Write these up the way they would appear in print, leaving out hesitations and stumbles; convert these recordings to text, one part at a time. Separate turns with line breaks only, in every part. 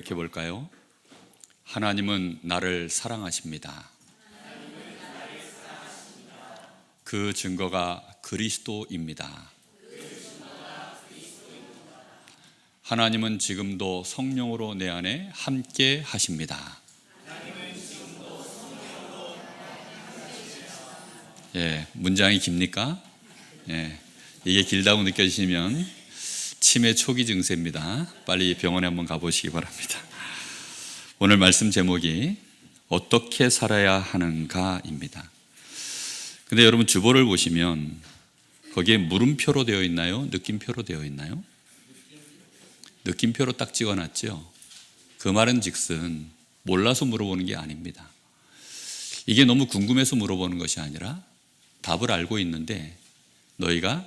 이렇게 볼까요? 하나님은 나를 사랑하십니다. 그 증거가 그리스도입니다. 하나님은 지금도 성령으로 내 안에 함께 하십니다. 문장이 깁니까? 이게 길다고 느껴지시면 치매 초기 증세입니다. 빨리 병원에 한번 가보시기 바랍니다. 오늘 말씀 제목이 어떻게 살아야 하는가입니다. 근데 여러분 주보를 보시면 거기에 물음표로 되어 있나요? 느낌표로 되어 있나요? 느낌표로 딱 찍어놨죠. 그 말은 즉슨 몰라서 물어보는 게 아닙니다. 이게 너무 궁금해서 물어보는 것이 아니라 답을 알고 있는데 너희가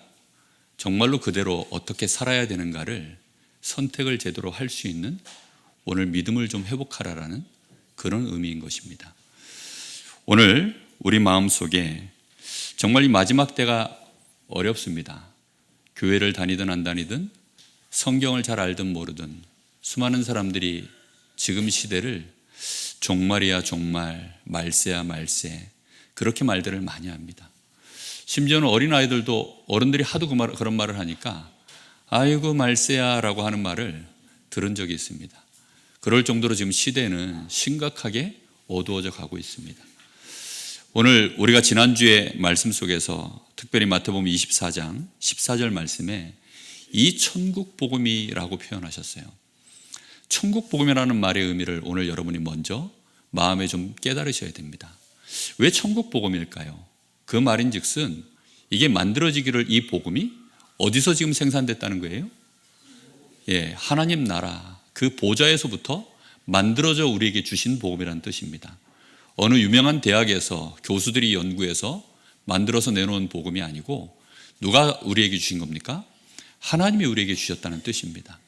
정말로 그대로 어떻게 살아야 되는가를 선택을 제대로 할 수 있는 오늘 믿음을 좀 회복하라라는 그런 의미인 것입니다. 오늘 우리 마음속에 정말 이 마지막 때가 어렵습니다. 교회를 다니든 안 다니든 성경을 잘 알든 모르든 수많은 사람들이 지금 시대를 종말이야 종말, 말세야 말세 그렇게 말들을 많이 합니다. 심지어는 어린아이들도 어른들이 하도 그런 말을 하니까 아이고 말세야 라고 하는 말을 들은 적이 있습니다. 그럴 정도로 지금 시대는 심각하게 어두워져 가고 있습니다. 오늘 우리가 지난주에 말씀 속에서 특별히 마태복음 24장 14절 말씀에 이 천국 복음이라고 표현하셨어요. 천국 복음이라는 말의 의미를 오늘 여러분이 먼저 마음에 좀 깨달으셔야 됩니다. 왜 천국 복음일까요? 그 말인즉슨 이게 만들어지기를 이 복음이 어디서 지금 생산됐다는 거예요? 하나님 나라 그 보좌에서부터 만들어져 우리에게 주신 복음이라는 뜻입니다. 어느 유명한 대학에서 교수들이 연구해서 만들어서 내놓은 복음이 아니고 누가 우리에게 주신 겁니까? 하나님이 우리에게 주셨다는 뜻입니다.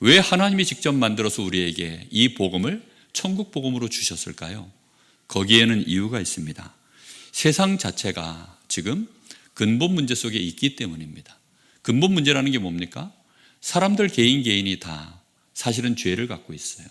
왜 하나님이 직접 만들어서 우리에게 이 복음을 천국 복음으로 주셨을까요? 거기에는 이유가 있습니다. 세상 자체가 지금 근본 문제 속에 있기 때문입니다. 근본 문제라는 게 뭡니까? 사람들 개인이 다 사실은 죄를 갖고 있어요.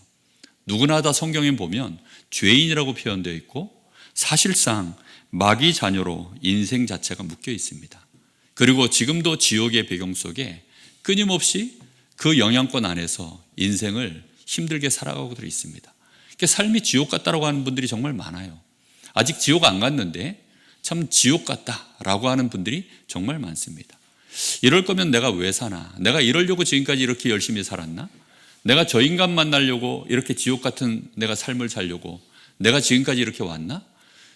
누구나 다 성경에 보면 죄인이라고 표현되어 있고 사실상 마귀 자녀로 인생 자체가 묶여 있습니다. 그리고 지금도 지옥의 배경 속에 끊임없이 그 영향권 안에서 인생을 힘들게 살아가고 있습니다. 그러니까 삶이 지옥 같다라고 하는 분들이 정말 많아요. 아직 지옥 안 갔는데 참 지옥 같다라고 하는 분들이 정말 많습니다. 이럴 거면 내가 왜 사나? 내가 이러려고 지금까지 이렇게 열심히 살았나? 내가 저 인간 만나려고 이렇게 지옥 같은 내가 삶을 살려고 내가 지금까지 이렇게 왔나?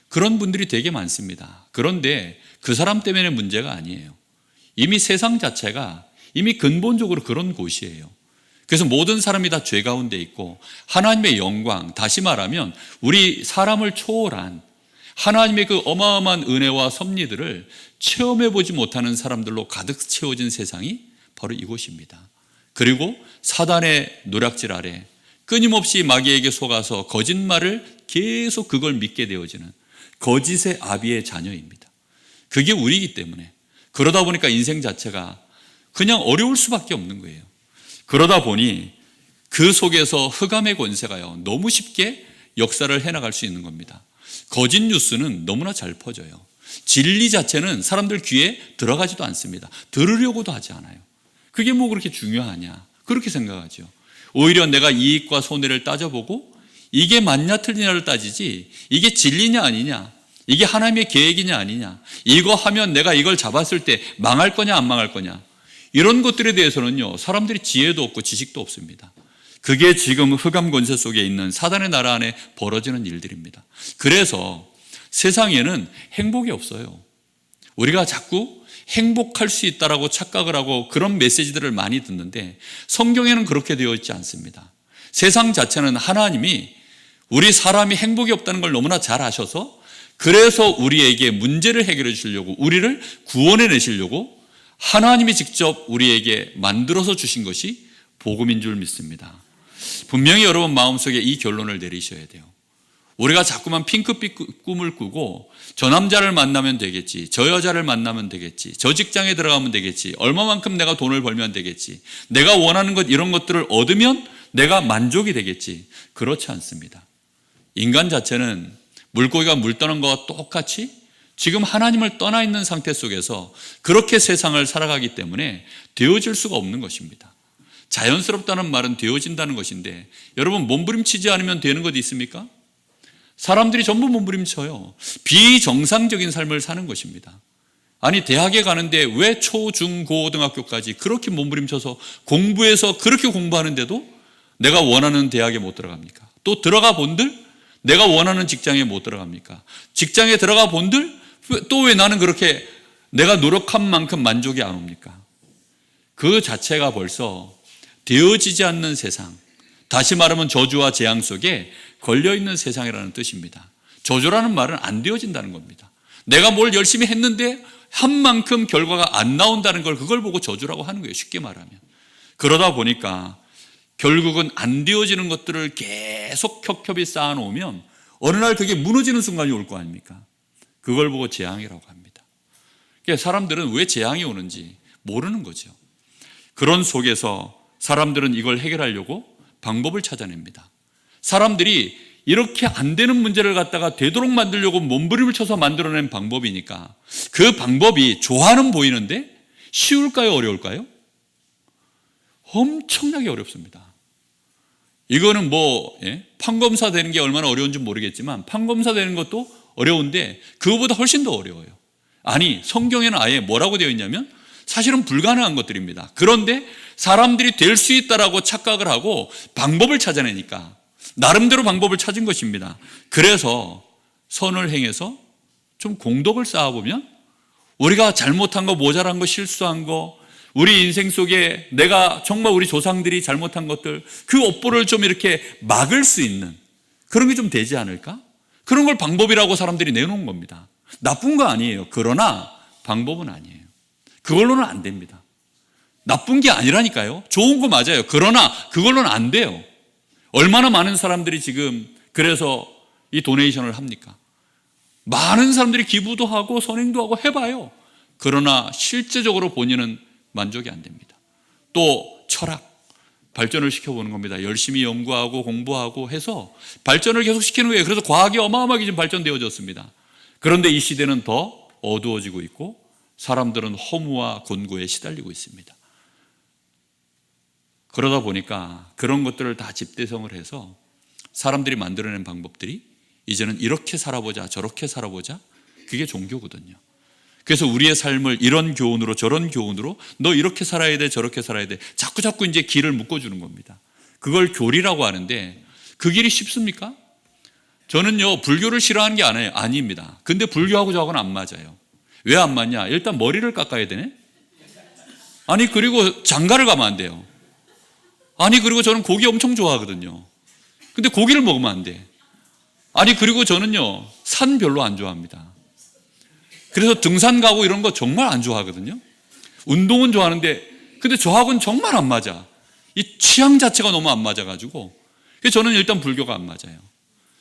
그런 분들이 되게 많습니다. 그런데 그 사람 때문에 문제가 아니에요. 이미 세상 자체가 이미 근본적으로 그런 곳이에요. 그래서 모든 사람이 다 죄 가운데 있고 하나님의 영광, 다시 말하면 우리 사람을 초월한 하나님의 그 어마어마한 은혜와 섭리들을 체험해보지 못하는 사람들로 가득 채워진 세상이 바로 이곳입니다. 그리고 사단의 노략질 아래 끊임없이 마귀에게 속아서 거짓말을 계속 그걸 믿게 되어지는 거짓의 아비의 자녀입니다. 그게 우리이기 때문에 그러다 보니까 인생 자체가 그냥 어려울 수밖에 없는 거예요. 그러다 보니 그 속에서 흑암의 권세가요 너무 쉽게 역사를 해나갈 수 있는 겁니다. 거짓 뉴스는 너무나 잘 퍼져요. 진리 자체는 사람들 귀에 들어가지도 않습니다. 들으려고도 하지 않아요. 그게 뭐 그렇게 중요하냐 그렇게 생각하죠. 오히려 내가 이익과 손해를 따져보고 이게 맞냐 틀리냐를 따지지 이게 진리냐 아니냐 이게 하나님의 계획이냐 아니냐 이거 하면 내가 이걸 잡았을 때 망할 거냐 안 망할 거냐 이런 것들에 대해서는요 사람들이 지혜도 없고 지식도 없습니다. 그게 지금 흑암 권세 속에 있는 사단의 나라 안에 벌어지는 일들입니다. 그래서 세상에는 행복이 없어요. 우리가 자꾸 행복할 수 있다라고 착각을 하고 그런 메시지들을 많이 듣는데 성경에는 그렇게 되어 있지 않습니다. 세상 자체는 하나님이 우리 사람이 행복이 없다는 걸 너무나 잘 아셔서 그래서 우리에게 문제를 해결해 주시려고 우리를 구원해 내시려고 하나님이 직접 우리에게 만들어서 주신 것이 복음인 줄 믿습니다. 분명히 여러분 마음속에 이 결론을 내리셔야 돼요. 우리가 자꾸만 핑크빛 꿈을 꾸고 저 남자를 만나면 되겠지, 저 여자를 만나면 되겠지, 저 직장에 들어가면 되겠지, 얼마만큼 내가 돈을 벌면 되겠지, 내가 원하는 것 이런 것들을 얻으면 내가 만족이 되겠지. 그렇지 않습니다. 인간 자체는 물고기가 물 떠는 것과 똑같이 지금 하나님을 떠나 있는 상태 속에서 그렇게 세상을 살아가기 때문에 되어질 수가 없는 것입니다. 자연스럽다는 말은 되어진다는 것인데, 여러분 몸부림치지 않으면 되는 것 있습니까? 사람들이 전부 몸부림쳐요. 비정상적인 삶을 사는 것입니다. 아니, 대학에 가는데 왜 초, 중, 고등학교까지 그렇게 몸부림쳐서 공부해서 그렇게 공부하는데도 내가 원하는 대학에 못 들어갑니까? 또 들어가 본들 내가 원하는 직장에 못 들어갑니까? 직장에 들어가 본들 또 왜 나는 그렇게 내가 노력한 만큼 만족이 안 옵니까? 그 자체가 벌써 되어지지 않는 세상, 다시 말하면 저주와 재앙 속에 걸려있는 세상이라는 뜻입니다. 저주라는 말은 안 되어진다는 겁니다. 내가 뭘 열심히 했는데 한 만큼 결과가 안 나온다는 걸, 그걸 보고 저주라고 하는 거예요, 쉽게 말하면. 그러다 보니까 결국은 안 되어지는 것들을 계속 겹겹이 쌓아놓으면 어느 날 그게 무너지는 순간이 올 거 아닙니까? 그걸 보고 재앙이라고 합니다. 그러니까 사람들은 왜 재앙이 오는지 모르는 거죠. 그런 속에서 사람들은 이걸 해결하려고 방법을 찾아냅니다. 사람들이 이렇게 안 되는 문제를 갖다가 되도록 만들려고 몸부림을 쳐서 만들어낸 방법이니까 그 방법이 좋아는 보이는데 쉬울까요? 어려울까요? 엄청나게 어렵습니다. 이거는 판검사 되는 게 얼마나 어려운지 모르겠지만 판검사 되는 것도 어려운데 그거보다 훨씬 더 어려워요. 아니, 성경에는 아예 뭐라고 되어 있냐면 사실은 불가능한 것들입니다. 그런데 사람들이 될 수 있다라고 착각을 하고 방법을 찾아내니까 나름대로 방법을 찾은 것입니다. 그래서 선을 행해서 좀 공덕을 쌓아보면 우리가 잘못한 거, 모자란 거, 실수한 거, 우리 인생 속에 내가 정말 우리 조상들이 잘못한 것들, 그 업보를 좀 이렇게 막을 수 있는 그런 게 좀 되지 않을까? 그런 걸 방법이라고 사람들이 내놓은 겁니다. 나쁜 거 아니에요. 그러나 방법은 아니에요. 그걸로는 안 됩니다. 나쁜 게 아니라니까요. 좋은 거 맞아요. 그러나 그걸로는 안 돼요. 얼마나 많은 사람들이 지금 그래서 이 도네이션을 합니까? 많은 사람들이 기부도 하고 선행도 하고 해봐요. 그러나 실제적으로 본인은 만족이 안 됩니다. 또 철학, 발전을 시켜보는 겁니다. 열심히 연구하고 공부하고 해서 발전을 계속 시키는 거예요. 그래서 과학이 어마어마하게 지금 발전되어졌습니다. 그런데 이 시대는 더 어두워지고 있고 사람들은 허무와 곤고에 시달리고 있습니다. 그러다 보니까 그런 것들을 다 집대성을 해서 사람들이 만들어낸 방법들이 이제는 이렇게 살아보자 저렇게 살아보자, 그게 종교거든요. 그래서 우리의 삶을 이런 교훈으로 저런 교훈으로 너 이렇게 살아야 돼 저렇게 살아야 돼 자꾸 이제 길을 묶어주는 겁니다. 그걸 교리라고 하는데 그 길이 쉽습니까? 저는요 불교를 싫어하는 게 아닙니다. 근데 불교하고 저하고는 안 맞아요. 왜 안 맞냐? 일단 머리를 깎아야 되네. 아니 그리고 장가를 가면 안 돼요. 아니 그리고 저는 고기 엄청 좋아하거든요. 근데 고기를 먹으면 안 돼. 아니 그리고 저는요 산 별로 안 좋아합니다. 그래서 등산 가고 이런 거 정말 안 좋아하거든요. 운동은 좋아하는데 근데 저하고는 정말 안 맞아. 이 취향 자체가 너무 안 맞아가지고 그래서 저는 일단 불교가 안 맞아요.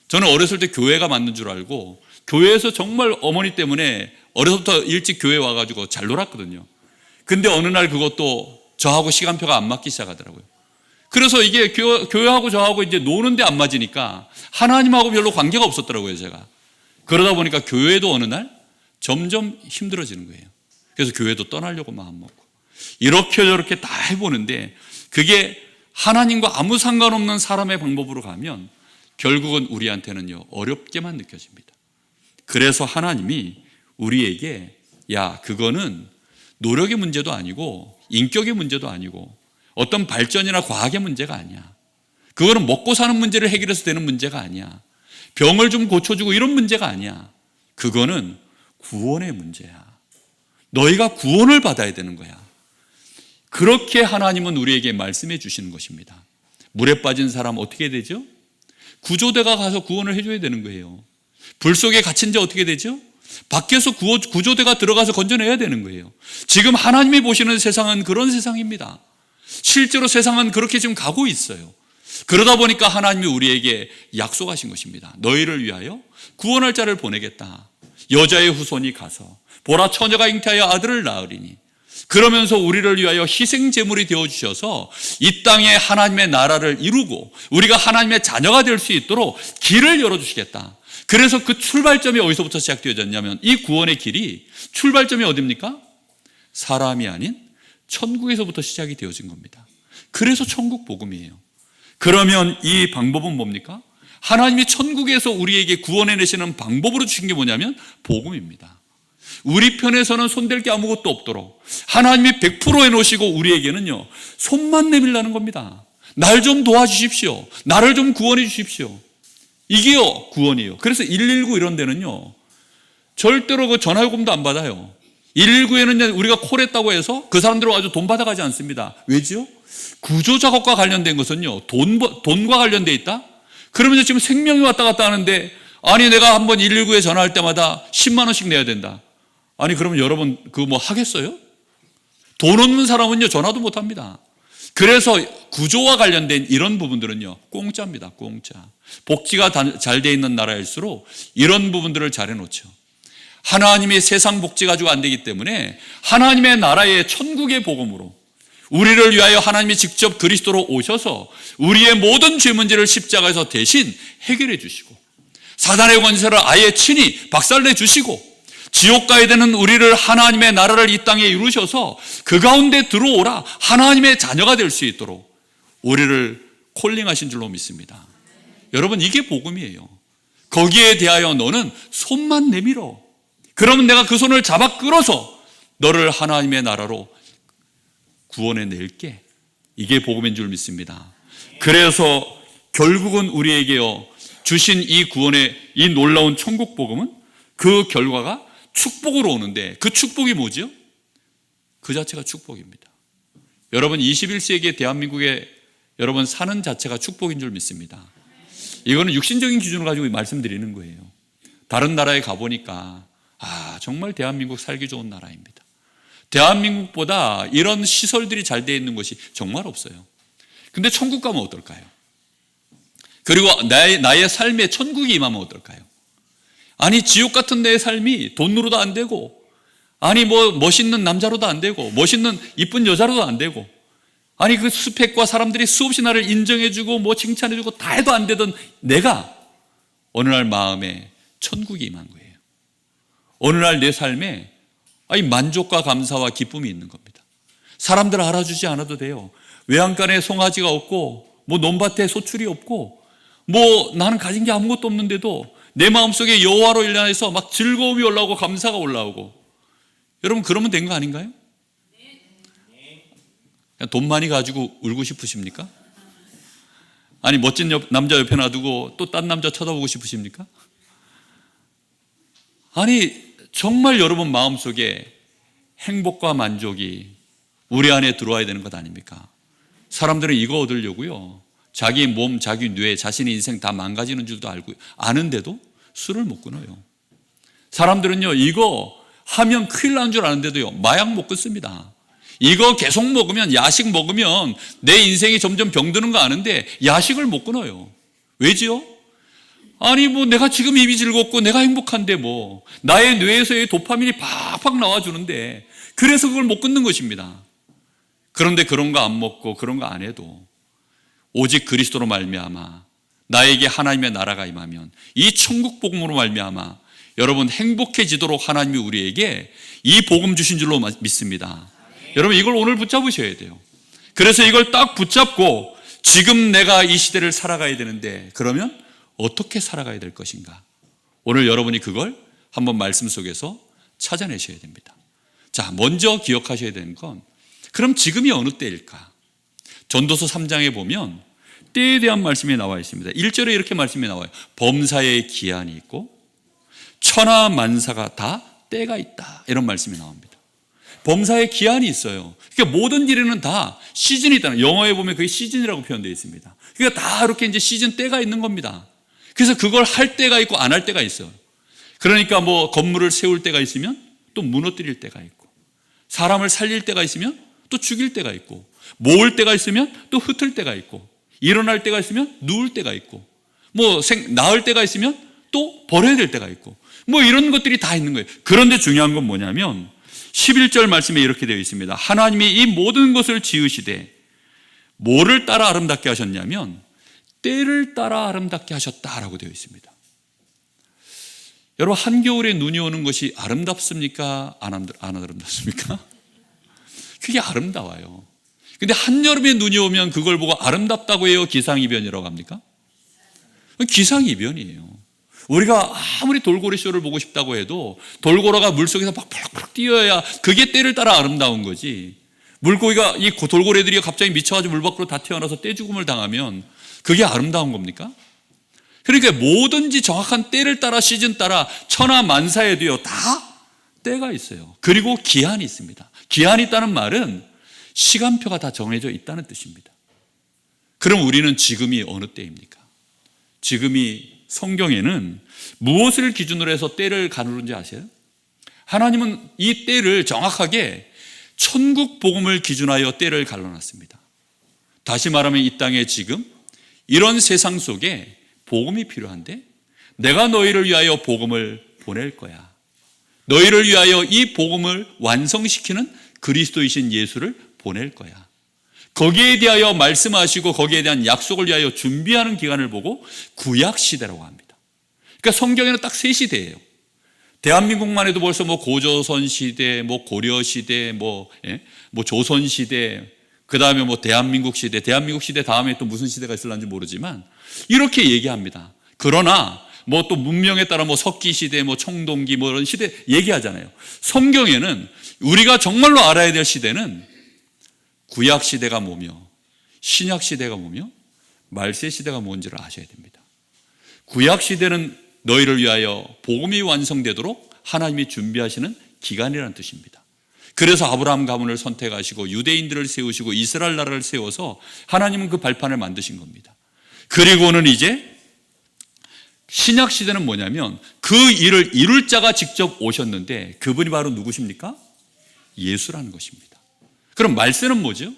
저는 어렸을 때 교회가 맞는 줄 알고 교회에서 정말 어머니 때문에 어려서부터 일찍 교회 와가지고 잘 놀았거든요. 근데 어느 날 그것도 저하고 시간표가 안 맞기 시작하더라고요. 그래서 이게 교회하고 저하고 이제 노는데 안 맞으니까 하나님하고 별로 관계가 없었더라고요, 제가. 그러다 보니까 교회도 어느 날 점점 힘들어지는 거예요. 그래서 교회도 떠나려고 마음먹고. 이렇게 저렇게 다 해보는데 그게 하나님과 아무 상관없는 사람의 방법으로 가면 결국은 우리한테는요, 어렵게만 느껴집니다. 그래서 하나님이 우리에게 야, 그거는 노력의 문제도 아니고 인격의 문제도 아니고 어떤 발전이나 과학의 문제가 아니야. 그거는 먹고 사는 문제를 해결해서 되는 문제가 아니야. 병을 좀 고쳐주고 이런 문제가 아니야. 그거는 구원의 문제야. 너희가 구원을 받아야 되는 거야. 그렇게 하나님은 우리에게 말씀해 주시는 것입니다. 물에 빠진 사람 어떻게 되죠? 구조대가 가서 구원을 해줘야 되는 거예요. 불 속에 갇힌 자 어떻게 되죠? 밖에서 구조대가 들어가서 건져내야 되는 거예요. 지금 하나님이 보시는 세상은 그런 세상입니다. 실제로 세상은 그렇게 지금 가고 있어요. 그러다 보니까 하나님이 우리에게 약속하신 것입니다. 너희를 위하여 구원할 자를 보내겠다. 여자의 후손이 가서 보라 처녀가 잉태하여 아들을 낳으리니 그러면서 우리를 위하여 희생 제물이 되어 주셔서 이 땅에 하나님의 나라를 이루고 우리가 하나님의 자녀가 될 수 있도록 길을 열어 주시겠다. 그래서 그 출발점이 어디서부터 시작되어졌냐면 이 구원의 길이 출발점이 어디입니까? 사람이 아닌 천국에서부터 시작이 되어진 겁니다. 그래서 천국 복음이에요. 그러면 이 방법은 뭡니까? 하나님이 천국에서 우리에게 구원해 내시는 방법으로 주신 게 뭐냐면 복음입니다. 우리 편에서는 손댈 게 아무것도 없도록 하나님이 100% 해놓으시고 우리에게는요 손만 내밀라는 겁니다. 날 좀 도와주십시오. 나를 좀 구원해 주십시오. 이게요 구원이에요. 그래서 119 이런 데는요 절대로 그 전화요금도 안 받아요. 119에는 우리가 콜했다고 해서 그 사람들은 아주 돈 받아가지 않습니다. 왜지요? 구조작업과 관련된 것은요 돈과 관련돼 있다? 그러면 지금 생명이 왔다 갔다 하는데 아니 내가 한번 119에 전화할 때마다 10만 원씩 내야 된다. 아니 그러면 여러분 그거 뭐 하겠어요? 돈 없는 사람은요 전화도 못 합니다. 그래서 구조와 관련된 이런 부분들은요 공짜입니다. 공짜. 복지가 잘 돼 있는 나라일수록 이런 부분들을 잘 해놓죠. 하나님이 세상 복지 가지고 안 되기 때문에 하나님의 나라의 천국의 복음으로 우리를 위하여 하나님이 직접 그리스도로 오셔서 우리의 모든 죄 문제를 십자가에서 대신 해결해 주시고 사단의 권세를 아예 친히 박살내 주시고 지옥 가야 되는 우리를 하나님의 나라를 이 땅에 이루셔서 그 가운데 들어오라 하나님의 자녀가 될 수 있도록 우리를 콜링하신 줄로 믿습니다. 여러분 이게 복음이에요. 거기에 대하여 너는 손만 내밀어. 그러면 내가 그 손을 잡아 끌어서 너를 하나님의 나라로 구원해 낼게. 이게 복음인 줄 믿습니다. 그래서 결국은 우리에게요 주신 이 구원의 이 놀라운 천국 복음은 그 결과가 축복으로 오는데 그 축복이 뭐죠? 그 자체가 축복입니다. 여러분 21세기의 대한민국에 여러분 사는 자체가 축복인 줄 믿습니다. 이거는 육신적인 기준을 가지고 말씀드리는 거예요. 다른 나라에 가보니까 정말 대한민국 살기 좋은 나라입니다. 대한민국보다 이런 시설들이 잘 되어 있는 곳이 정말 없어요. 근데 천국 가면 어떨까요? 그리고 나의 삶에 천국이 임하면 어떨까요? 아니 지옥 같은 내 삶이 돈으로도 안 되고 아니 뭐 멋있는 남자로도 안 되고 멋있는 이쁜 여자로도 안 되고 아니 그 스펙과 사람들이 수없이 나를 인정해주고 뭐 칭찬해주고 다 해도 안 되던 내가 어느 날 마음에 천국이 임한 거예요. 어느 날 내 삶에 만족과 감사와 기쁨이 있는 겁니다. 사람들 알아주지 않아도 돼요. 외양간에 송아지가 없고 뭐 논밭에 소출이 없고 뭐 나는 가진 게 아무것도 없는데도 내 마음속에 여호와로 인하여서 막 즐거움이 올라오고 감사가 올라오고 여러분 그러면 된 거 아닌가요? 그냥 돈 많이 가지고 울고 싶으십니까? 아니 멋진 남자 옆에 놔두고 또 딴 남자 쳐다보고 싶으십니까? 아니 정말 여러분 마음속에 행복과 만족이 우리 안에 들어와야 되는 것 아닙니까? 사람들은 이거 얻으려고요 자기 몸, 자기 뇌, 자신의 인생 다 망가지는 줄도 알고 아는데도 술을 못 끊어요. 사람들은요 이거 하면 큰일 나는 줄 아는데도요 마약 못 끊습니다. 이거 계속 먹으면 야식 먹으면 내 인생이 점점 병드는 거 아는데 야식을 못 끊어요. 왜지요? 아니 뭐 내가 지금 입이 즐겁고 내가 행복한데 뭐 나의 뇌에서의 도파민이 팍팍 나와주는데 그래서 그걸 못 끊는 것입니다. 그런데 그런 거 안 먹고 그런 거 안 해도 오직 그리스도로 말미암아 나에게 하나님의 나라가 임하면 이 천국 복음으로 말미암아 여러분 행복해지도록 하나님이 우리에게 이 복음 주신 줄로 믿습니다. 여러분 이걸 오늘 붙잡으셔야 돼요. 그래서 이걸 딱 붙잡고 지금 내가 이 시대를 살아가야 되는데 그러면 어떻게 살아가야 될 것인가? 오늘 여러분이 그걸 한번 말씀 속에서 찾아내셔야 됩니다. 자, 먼저 기억하셔야 되는 건 그럼 지금이 어느 때일까? 전도서 3장에 보면 때에 대한 말씀이 나와 있습니다. 1절에 이렇게 말씀이 나와요. 범사에 기한이 있고 천하 만사가 다 때가 있다. 이런 말씀이 나옵니다. 범사에 기한이 있어요. 그러니까 모든 일에는 다 시즌이 있다는, 영어에 보면 그게 시즌이라고 표현되어 있습니다. 그러니까 다 이렇게 이제 시즌 때가 있는 겁니다. 그래서 그걸 할 때가 있고 안 할 때가 있어요. 그러니까 뭐 건물을 세울 때가 있으면 또 무너뜨릴 때가 있고 사람을 살릴 때가 있으면 또 죽일 때가 있고 모을 때가 있으면 또 흩을 때가 있고 일어날 때가 있으면 누울 때가 있고 뭐 낳을 때가 있으면 또 버려야 될 때가 있고 뭐 이런 것들이 다 있는 거예요. 그런데 중요한 건 뭐냐면 11절 말씀에 이렇게 되어 있습니다. 하나님이 이 모든 것을 지으시되 뭐를 따라 아름답게 하셨냐면 때를 따라 아름답게 하셨다라고 되어 있습니다. 여러분, 한겨울에 눈이 오는 것이 아름답습니까? 안 아름답습니까? 그게 아름다워요. 근데 한여름에 눈이 오면 그걸 보고 아름답다고 해요? 기상이변이라고 합니까? 기상이변이에요. 우리가 아무리 돌고래 쇼를 보고 싶다고 해도 돌고래가 물속에서 막 펄럭펄럭 뛰어야 그게 때를 따라 아름다운 거지. 물고기가, 이 돌고래들이 갑자기 미쳐가지고 물 밖으로 다 튀어나와서 떼죽음을 당하면 그게 아름다운 겁니까? 그러니까 뭐든지 정확한 때를 따라, 시즌 따라 천하만사에도요 다 때가 있어요. 그리고 기한이 있습니다. 기한이 있다는 말은 시간표가 다 정해져 있다는 뜻입니다. 그럼 우리는 지금이 어느 때입니까? 지금이 성경에는 무엇을 기준으로 해서 때를 가누는지 아세요? 하나님은 이 때를 정확하게 천국 복음을 기준하여 때를 갈라놨습니다. 다시 말하면 이 땅에 지금 이런 세상 속에 복음이 필요한데 내가 너희를 위하여 복음을 보낼 거야. 너희를 위하여 이 복음을 완성시키는 그리스도이신 예수를 보낼 거야. 거기에 대하여 말씀하시고 거기에 대한 약속을 위하여 준비하는 기간을 보고 구약시대라고 합니다. 그러니까 성경에는 딱 세 시대예요. 대한민국만 해도 벌써 뭐 고조선 시대, 뭐 고려 시대, 뭐 조선 시대, 그 다음에 뭐 대한민국 시대 다음에 또 무슨 시대가 있을런지 모르지만 이렇게 얘기합니다. 그러나 뭐 또 문명에 따라 뭐 석기 시대, 뭐 청동기 뭐 이런 시대 얘기하잖아요. 성경에는 우리가 정말로 알아야 될 시대는 구약 시대가 뭐며 신약 시대가 뭐며 말세 시대가 뭔지를 아셔야 됩니다. 구약 시대는 너희를 위하여 복음이 완성되도록 하나님이 준비하시는 기간이라는 뜻입니다. 그래서 아브라함 가문을 선택하시고 유대인들을 세우시고 이스라엘 나라를 세워서 하나님은 그 발판을 만드신 겁니다. 그리고는 이제 신약 시대는 뭐냐면 그 일을 이룰 자가 직접 오셨는데 그분이 바로 누구십니까? 예수라는 것입니다. 그럼 말세는 뭐죠?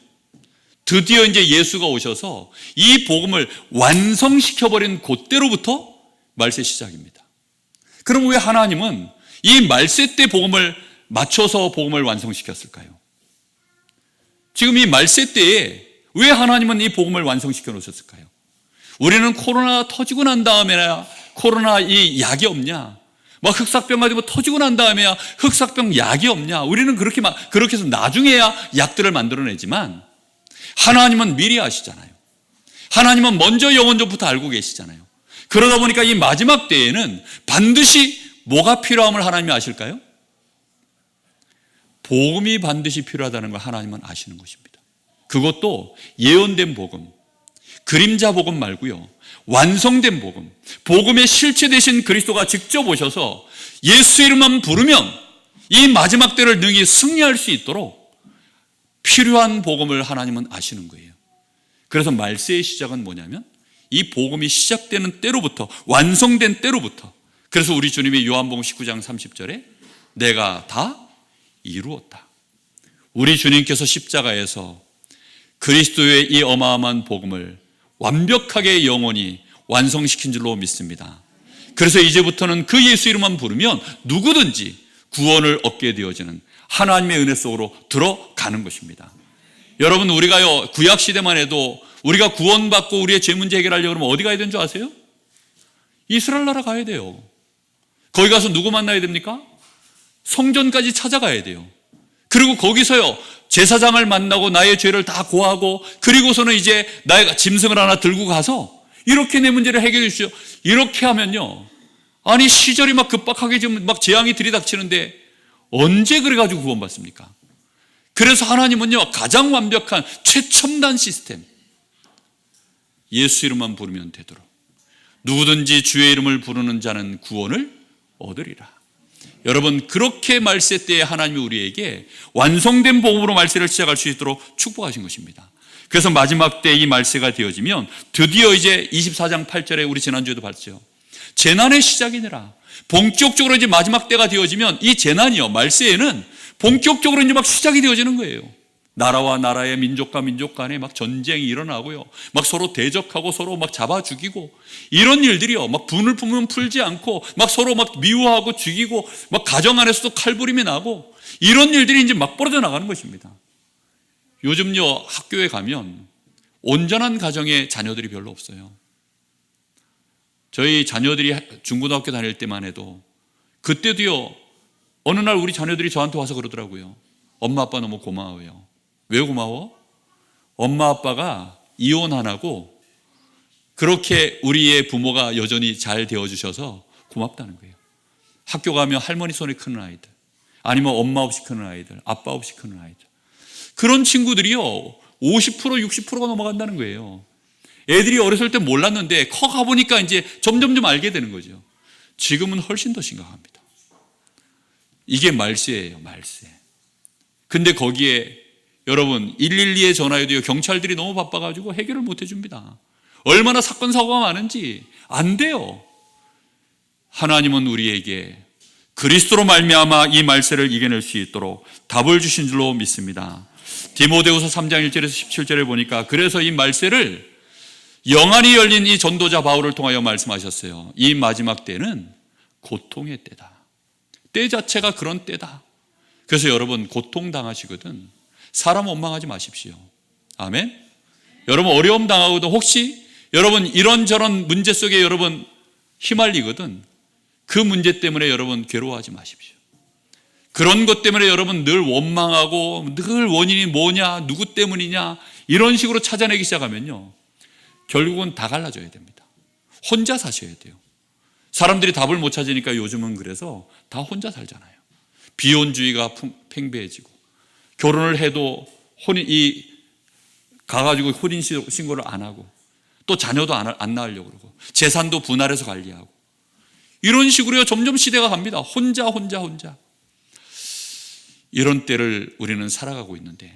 드디어 이제 예수가 오셔서 이 복음을 완성시켜버린 그때로부터 말세 시작입니다. 그럼 왜 하나님은 이 말세 때 복음을 맞춰서 복음을 완성시켰을까요? 지금 이 말세 때에 왜 하나님은 이 복음을 완성시켜 놓으셨을까요? 우리는 코로나 터지고 난 다음에야 코로나 이 약이 없냐? 막 흑사병 가지고 터지고 난 다음에야 흑사병 약이 없냐? 우리는 그렇게 해서 나중에야 약들을 만들어내지만 하나님은 미리 아시잖아요. 하나님은 먼저 영원전부터 알고 계시잖아요. 그러다 보니까 이 마지막 때에는 반드시 뭐가 필요함을 하나님이 아실까요? 복음이 반드시 필요하다는 걸 하나님은 아시는 것입니다. 그것도 예언된 복음, 그림자 복음 말고요, 완성된 복음, 복음의 실체 되신 그리스도가 직접 오셔서 예수 이름만 부르면 이 마지막 때를 능히 승리할 수 있도록 필요한 복음을 하나님은 아시는 거예요. 그래서 말세의 시작은 뭐냐면 이 복음이 시작되는 때로부터, 완성된 때로부터. 그래서 우리 주님이 요한복음 19장 30절에 내가 다 이루었다. 우리 주님께서 십자가에서 그리스도의 이 어마어마한 복음을 완벽하게 영원히 완성시킨 줄로 믿습니다. 그래서 이제부터는 그 예수 이름만 부르면 누구든지 구원을 얻게 되어지는 하나님의 은혜 속으로 들어가는 것입니다. 여러분, 우리가요 구약 시대만 해도 우리가 구원받고 우리의 죄 문제 해결하려고 그러면 어디 가야 되는 줄 아세요? 이스라엘 나라 가야 돼요. 거기 가서 누구 만나야 됩니까? 성전까지 찾아가야 돼요. 그리고 거기서요 제사장을 만나고 나의 죄를 다 고하고 그리고서는 이제 나의 짐승을 하나 들고 가서 이렇게 내 문제를 해결해 주시오. 이렇게 하면요, 아니 시절이 막 급박하게 지금 막 재앙이 들이닥치는데 언제 그래가지고 구원받습니까? 그래서 하나님은요 가장 완벽한 최첨단 시스템, 예수 이름만 부르면 되도록 누구든지 주의 이름을 부르는 자는 구원을 얻으리라. 여러분, 그렇게 말세 때에 하나님이 우리에게 완성된 복음으로 말세를 시작할 수 있도록 축복하신 것입니다. 그래서 마지막 때 이 말세가 되어지면 드디어 이제 24장 8절에 우리 지난주에도 봤죠. 재난의 시작이니라. 본격적으로 이제 마지막 때가 되어지면 이 재난이요 말세에는 본격적으로 이제 막 시작이 되어지는 거예요. 나라와 나라의 민족과 민족 간에 막 전쟁이 일어나고요. 막 서로 대적하고 서로 막 잡아 죽이고 이런 일들이요. 막 분을 품으면 풀지 않고 막 서로 막 미워하고 죽이고 막 가정 안에서도 칼부림이 나고 이런 일들이 이제 막 벌어져 나가는 것입니다. 요즘요 학교에 가면 온전한 가정의 자녀들이 별로 없어요. 저희 자녀들이 중고등학교 다닐 때만 해도 그때도요 어느 날 우리 자녀들이 저한테 와서 그러더라고요. 엄마 아빠 너무 고마워요. 왜 고마워? 엄마 아빠가 이혼 안 하고 그렇게 우리의 부모가 여전히 잘 되어주셔서 고맙다는 거예요. 학교 가면 할머니 손에 크는 아이들, 아니면 엄마 없이 크는 아이들, 아빠 없이 크는 아이들, 그런 친구들이요 50% 60%가 넘어간다는 거예요. 애들이 어렸을 때 몰랐는데 커가 보니까 이제 점점 알게 되는 거죠. 지금은 훨씬 더 심각합니다. 이게 말세예요, 말세. 근데 거기에 여러분 112에 전화해도요 경찰들이 너무 바빠가지고 해결을 못 해줍니다. 얼마나 사건 사고가 많은지 안 돼요. 하나님은 우리에게 그리스도로 말미암아 이 말세를 이겨낼 수 있도록 답을 주신 줄로 믿습니다. 디모데후서 3장 1절에서 17절에 보니까 그래서 이 말세를 영안이 열린 이 전도자 바울을 통하여 말씀하셨어요. 이 마지막 때는 고통의 때다. 때 자체가 그런 때다. 그래서 여러분 고통당하시거든 사람 원망하지 마십시오. 아멘. 여러분 어려움 당하거든 혹시 여러분 이런저런 문제 속에 여러분 휘말리거든 그 문제 때문에 여러분 괴로워하지 마십시오. 그런 것 때문에 여러분 늘 원망하고 늘 원인이 뭐냐 누구 때문이냐 이런 식으로 찾아내기 시작하면요 결국은 다 갈라져야 됩니다. 혼자 사셔야 돼요. 사람들이 답을 못 찾으니까 요즘은 그래서 다 혼자 살잖아요. 비혼주의가 팽배해지고 결혼을 해도 가가지고 혼인 신고를 안 하고 또 자녀도 안 낳으려고 그러고 재산도 분할해서 관리하고 이런 식으로 점점 시대가 갑니다. 혼자 이런 때를 우리는 살아가고 있는데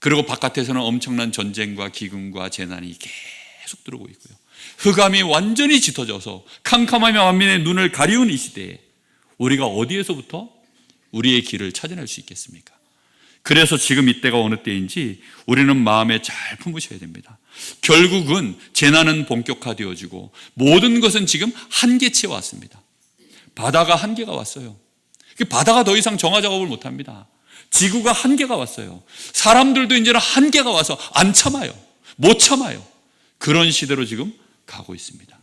그리고 바깥에서는 엄청난 전쟁과 기근과 재난이 계속 들어오고 있고요. 흑암이 완전히 짙어져서 캄캄하며 만민의 눈을 가리운 이 시대에 우리가 어디에서부터 우리의 길을 찾아낼 수 있겠습니까? 그래서 지금 이때가 어느 때인지 우리는 마음에 잘 품으셔야 됩니다. 결국은 재난은 본격화되어지고 모든 것은 지금 한계치에 왔습니다. 바다가 한계가 왔어요. 바다가 더 이상 정화 작업을 못합니다. 지구가 한계가 왔어요. 사람들도 이제는 한계가 와서 안 참아요. 못 참아요. 그런 시대로 지금 가고 있습니다.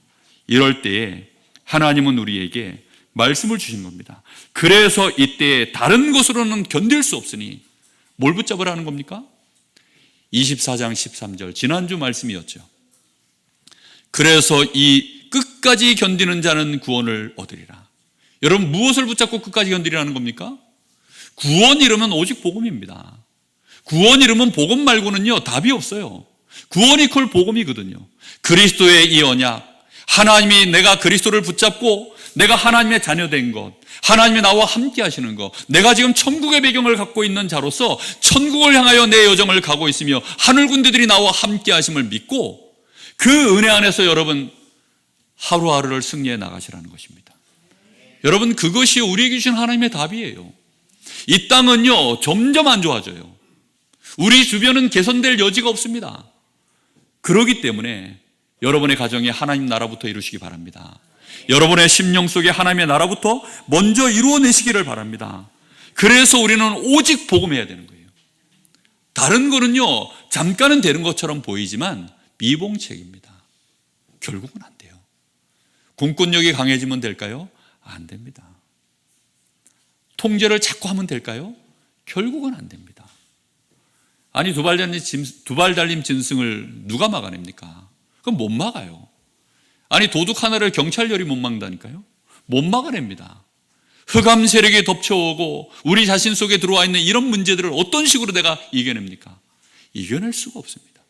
이럴 때에 하나님은 우리에게 말씀을 주신 겁니다. 그래서 이때에 다른 것으로는 견딜 수 없으니 뭘 붙잡으라는 겁니까? 24장 13절 지난주 말씀이었죠. 그래서 이 끝까지 견디는 자는 구원을 얻으리라. 여러분 무엇을 붙잡고 끝까지 견디리라는 겁니까? 구원 이름은 오직 복음입니다. 구원 이름은 복음 말고는요 답이 없어요. 구원 이퀄 복음이거든요. 그리스도의 이 언약, 하나님이 내가 그리스도를 붙잡고 내가 하나님의 자녀된 것, 하나님이 나와 함께 하시는 것, 내가 지금 천국의 배경을 갖고 있는 자로서 천국을 향하여 내 여정을 가고 있으며 하늘 군대들이 나와 함께 하심을 믿고 그 은혜 안에서 여러분 하루하루를 승리해 나가시라는 것입니다. 여러분 그것이 우리에게 주신 하나님의 답이에요. 이 땅은요 점점 안 좋아져요. 우리 주변은 개선될 여지가 없습니다. 그렇기 때문에 여러분의 가정에 하나님 나라부터 이루시기 바랍니다. 여러분의 심령 속에 하나님의 나라부터 먼저 이루어내시기를 바랍니다. 그래서 우리는 오직 복음해야 되는 거예요. 다른 거는요 잠깐은 되는 것처럼 보이지만 미봉책입니다. 결국은 안 돼요. 공권력이 강해지면 될까요? 안 됩니다. 통제를 자꾸 하면 될까요? 결국은 안 됩니다. 아니 두 발 달린 짐승을 누가 막아냅니까? 그건 못 막아요. 아니 도둑 하나를 경찰열이 못 막는다니까요? 못 막아냅니다. 흑암 세력이 덮쳐오고 우리 자신 속에 들어와 있는 이런 문제들을 어떤 식으로 내가 이겨냅니까? 이겨낼 수가 없습니다.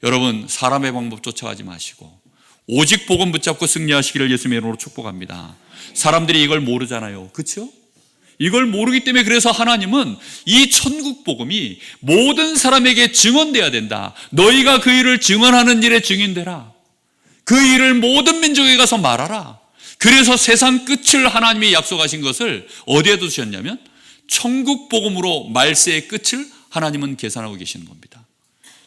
여러분 사람의 방법 쫓아가지 마시고 오직 복음 붙잡고 승리하시기를 예수님의 이름으로 축복합니다. 사람들이 이걸 모르잖아요. 그렇죠? 이걸 모르기 때문에 그래서 하나님은 이 천국 복음이 모든 사람에게 증언돼야 된다. 너희가 그 일을 증언하는 일에 증인되라. 그 일을 모든 민족에 가서 말하라. 그래서 세상 끝을 하나님이 약속하신 것을 어디에 두셨냐면 천국 복음으로 말세의 끝을 하나님은 계산하고 계시는 겁니다.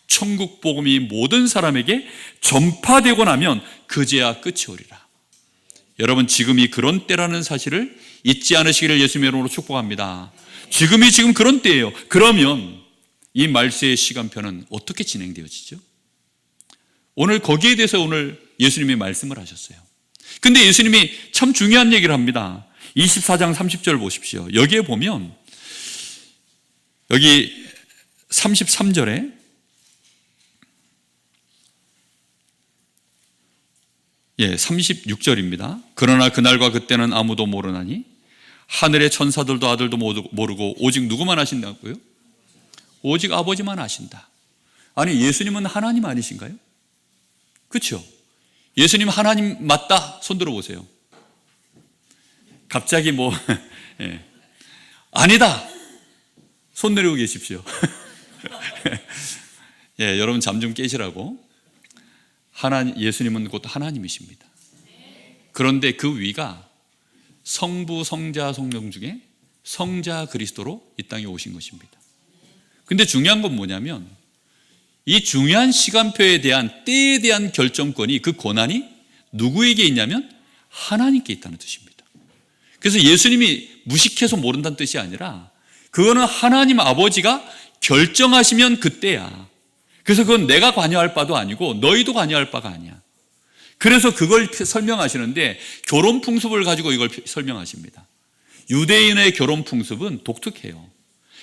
천국 복음이 모든 사람에게 전파되고 나면 그제야 끝이 오리라. 여러분, 지금이 그런 때라는 사실을 잊지 않으시기를 예수님의 이름으로 축복합니다. 지금 그런 때예요. 그러면 이 말세의 시간표는 어떻게 진행되어지죠? 오늘 거기에 대해서 오늘 예수님이 말씀을 하셨어요. 근데 예수님이 참 중요한 얘기를 합니다. 24장 30절 보십시오. 여기에 보면 여기 33절에 예, 36절입니다. 그러나 그날과 그때는 아무도 모르나니 하늘의 천사들도 아들도 모르고 오직 누구만 아신다고요? 오직 아버지만 아신다. 아니, 예수님은 하나님 아니신가요? 그렇죠? 예수님 하나님 맞다? 손 들어보세요. 갑자기 예. 아니다! 손 내리고 계십시오. 예, 여러분 잠 좀 깨시라고. 예수님은 곧 하나님이십니다. 그런데 그 위가 성부, 성자, 성령 중에 성자 그리스도로 이 땅에 오신 것입니다. 근데 중요한 건 뭐냐면 이 중요한 시간표에 대한 때에 대한 결정권이, 그 권한이 누구에게 있냐면 하나님께 있다는 뜻입니다. 그래서 예수님이 무식해서 모른다는 뜻이 아니라 그거는 하나님 아버지가 결정하시면 그때야. 그래서 그건 내가 관여할 바도 아니고 너희도 관여할 바가 아니야. 그래서 그걸 설명하시는데 결혼 풍습을 가지고 이걸 설명하십니다. 유대인의 결혼 풍습은 독특해요.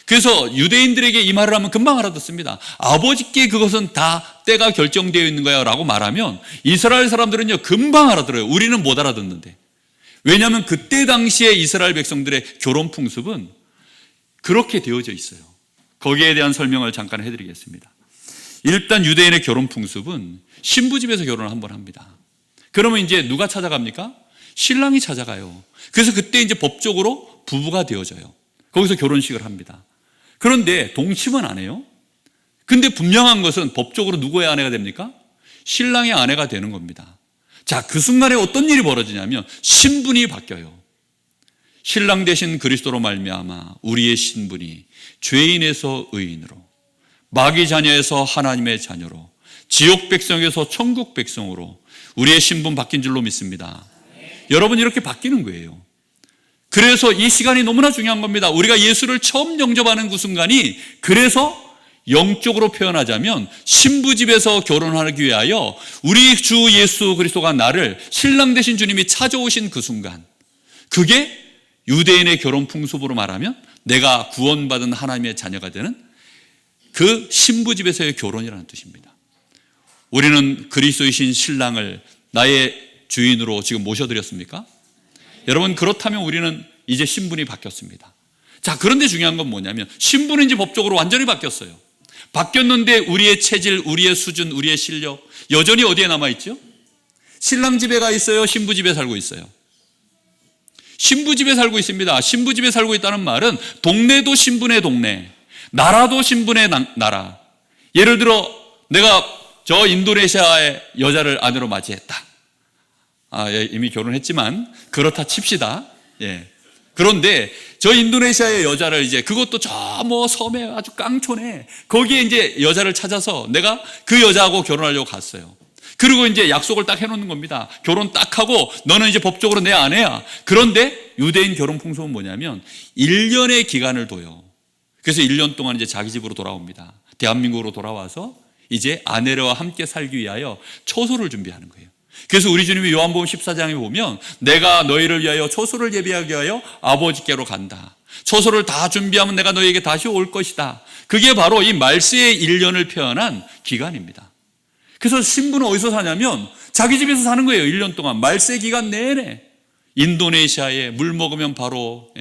그래서 유대인들에게 이 말을 하면 금방 알아듣습니다. 아버지께 그것은 다 때가 결정되어 있는 거야 라고 말하면 이스라엘 사람들은요 금방 알아들어요. 우리는 못 알아듣는데. 왜냐하면 그때 당시에 이스라엘 백성들의 결혼 풍습은 그렇게 되어져 있어요. 거기에 대한 설명을 잠깐 해드리겠습니다. 일단 유대인의 결혼 풍습은 신부집에서 결혼을 한번 합니다. 그러면 이제 누가 찾아갑니까? 신랑이 찾아가요. 그래서 그때 이제 법적으로 부부가 되어져요. 거기서 결혼식을 합니다. 그런데 동침은 안 해요. 근데 분명한 것은 법적으로 누구의 아내가 됩니까? 신랑의 아내가 되는 겁니다. 자, 그 순간에 어떤 일이 벌어지냐면 신분이 바뀌어요. 신랑 대신 그리스도로 말미암아 우리의 신분이 죄인에서 의인으로, 마귀 자녀에서 하나님의 자녀로, 지옥 백성에서 천국 백성으로 우리의 신분 바뀐 줄로 믿습니다. 여러분, 이렇게 바뀌는 거예요. 그래서 이 시간이 너무나 중요한 겁니다. 우리가 예수를 처음 영접하는 그 순간이, 그래서 영적으로 표현하자면 신부집에서 결혼하기 위하여 우리 주 예수 그리스도가 나를 신랑 되신 주님이 찾아오신 그 순간, 그게 유대인의 결혼 풍습으로 말하면 내가 구원받은 하나님의 자녀가 되는 그 신부집에서의 결혼이라는 뜻입니다. 우리는 그리스도이신 신랑을 나의 주인으로 지금 모셔드렸습니까? 여러분, 그렇다면 우리는 이제 신분이 바뀌었습니다. 자, 그런데 중요한 건 뭐냐면 신분은 이제 법적으로 완전히 바뀌었어요. 바뀌었는데 우리의 체질, 우리의 수준, 우리의 실력 여전히 어디에 남아있죠? 신랑 집에 가 있어요? 신부 집에 살고 있어요? 신부 집에 살고 있습니다. 신부 집에 살고 있다는 말은 동네도 신분의 동네, 나라도 신분의 나라. 예를 들어 내가 저 인도네시아의 여자를 아내로 맞이했다. 예, 이미 결혼했지만 그렇다 칩시다. 예. 그런데 저 인도네시아의 여자를 이제, 그것도 저 섬에 아주 깡촌에 거기에 이제 여자를 찾아서 내가 그 여자하고 결혼하려고 갔어요. 그리고 이제 약속을 딱 해놓는 겁니다. 결혼 딱 하고 너는 이제 법적으로 내 아내야. 그런데 유대인 결혼 풍습은 뭐냐면 1년의 기간을 둬요. 그래서 1년 동안 이제 자기 집으로 돌아옵니다. 대한민국으로 돌아와서 이제 아내와 함께 살기 위하여 초소를 준비하는 거예요. 그래서 우리 주님이 요한복음 14장에 보면 내가 너희를 위하여 초소를 예비하기 위하여 아버지께로 간다. 초소를 다 준비하면 내가 너희에게 다시 올 것이다. 그게 바로 이 말세의 1년을 표현한 기간입니다. 그래서 신부는 어디서 사냐면 자기 집에서 사는 거예요. 1년 동안 말세 기간 내내. 인도네시아에 물 먹으면 바로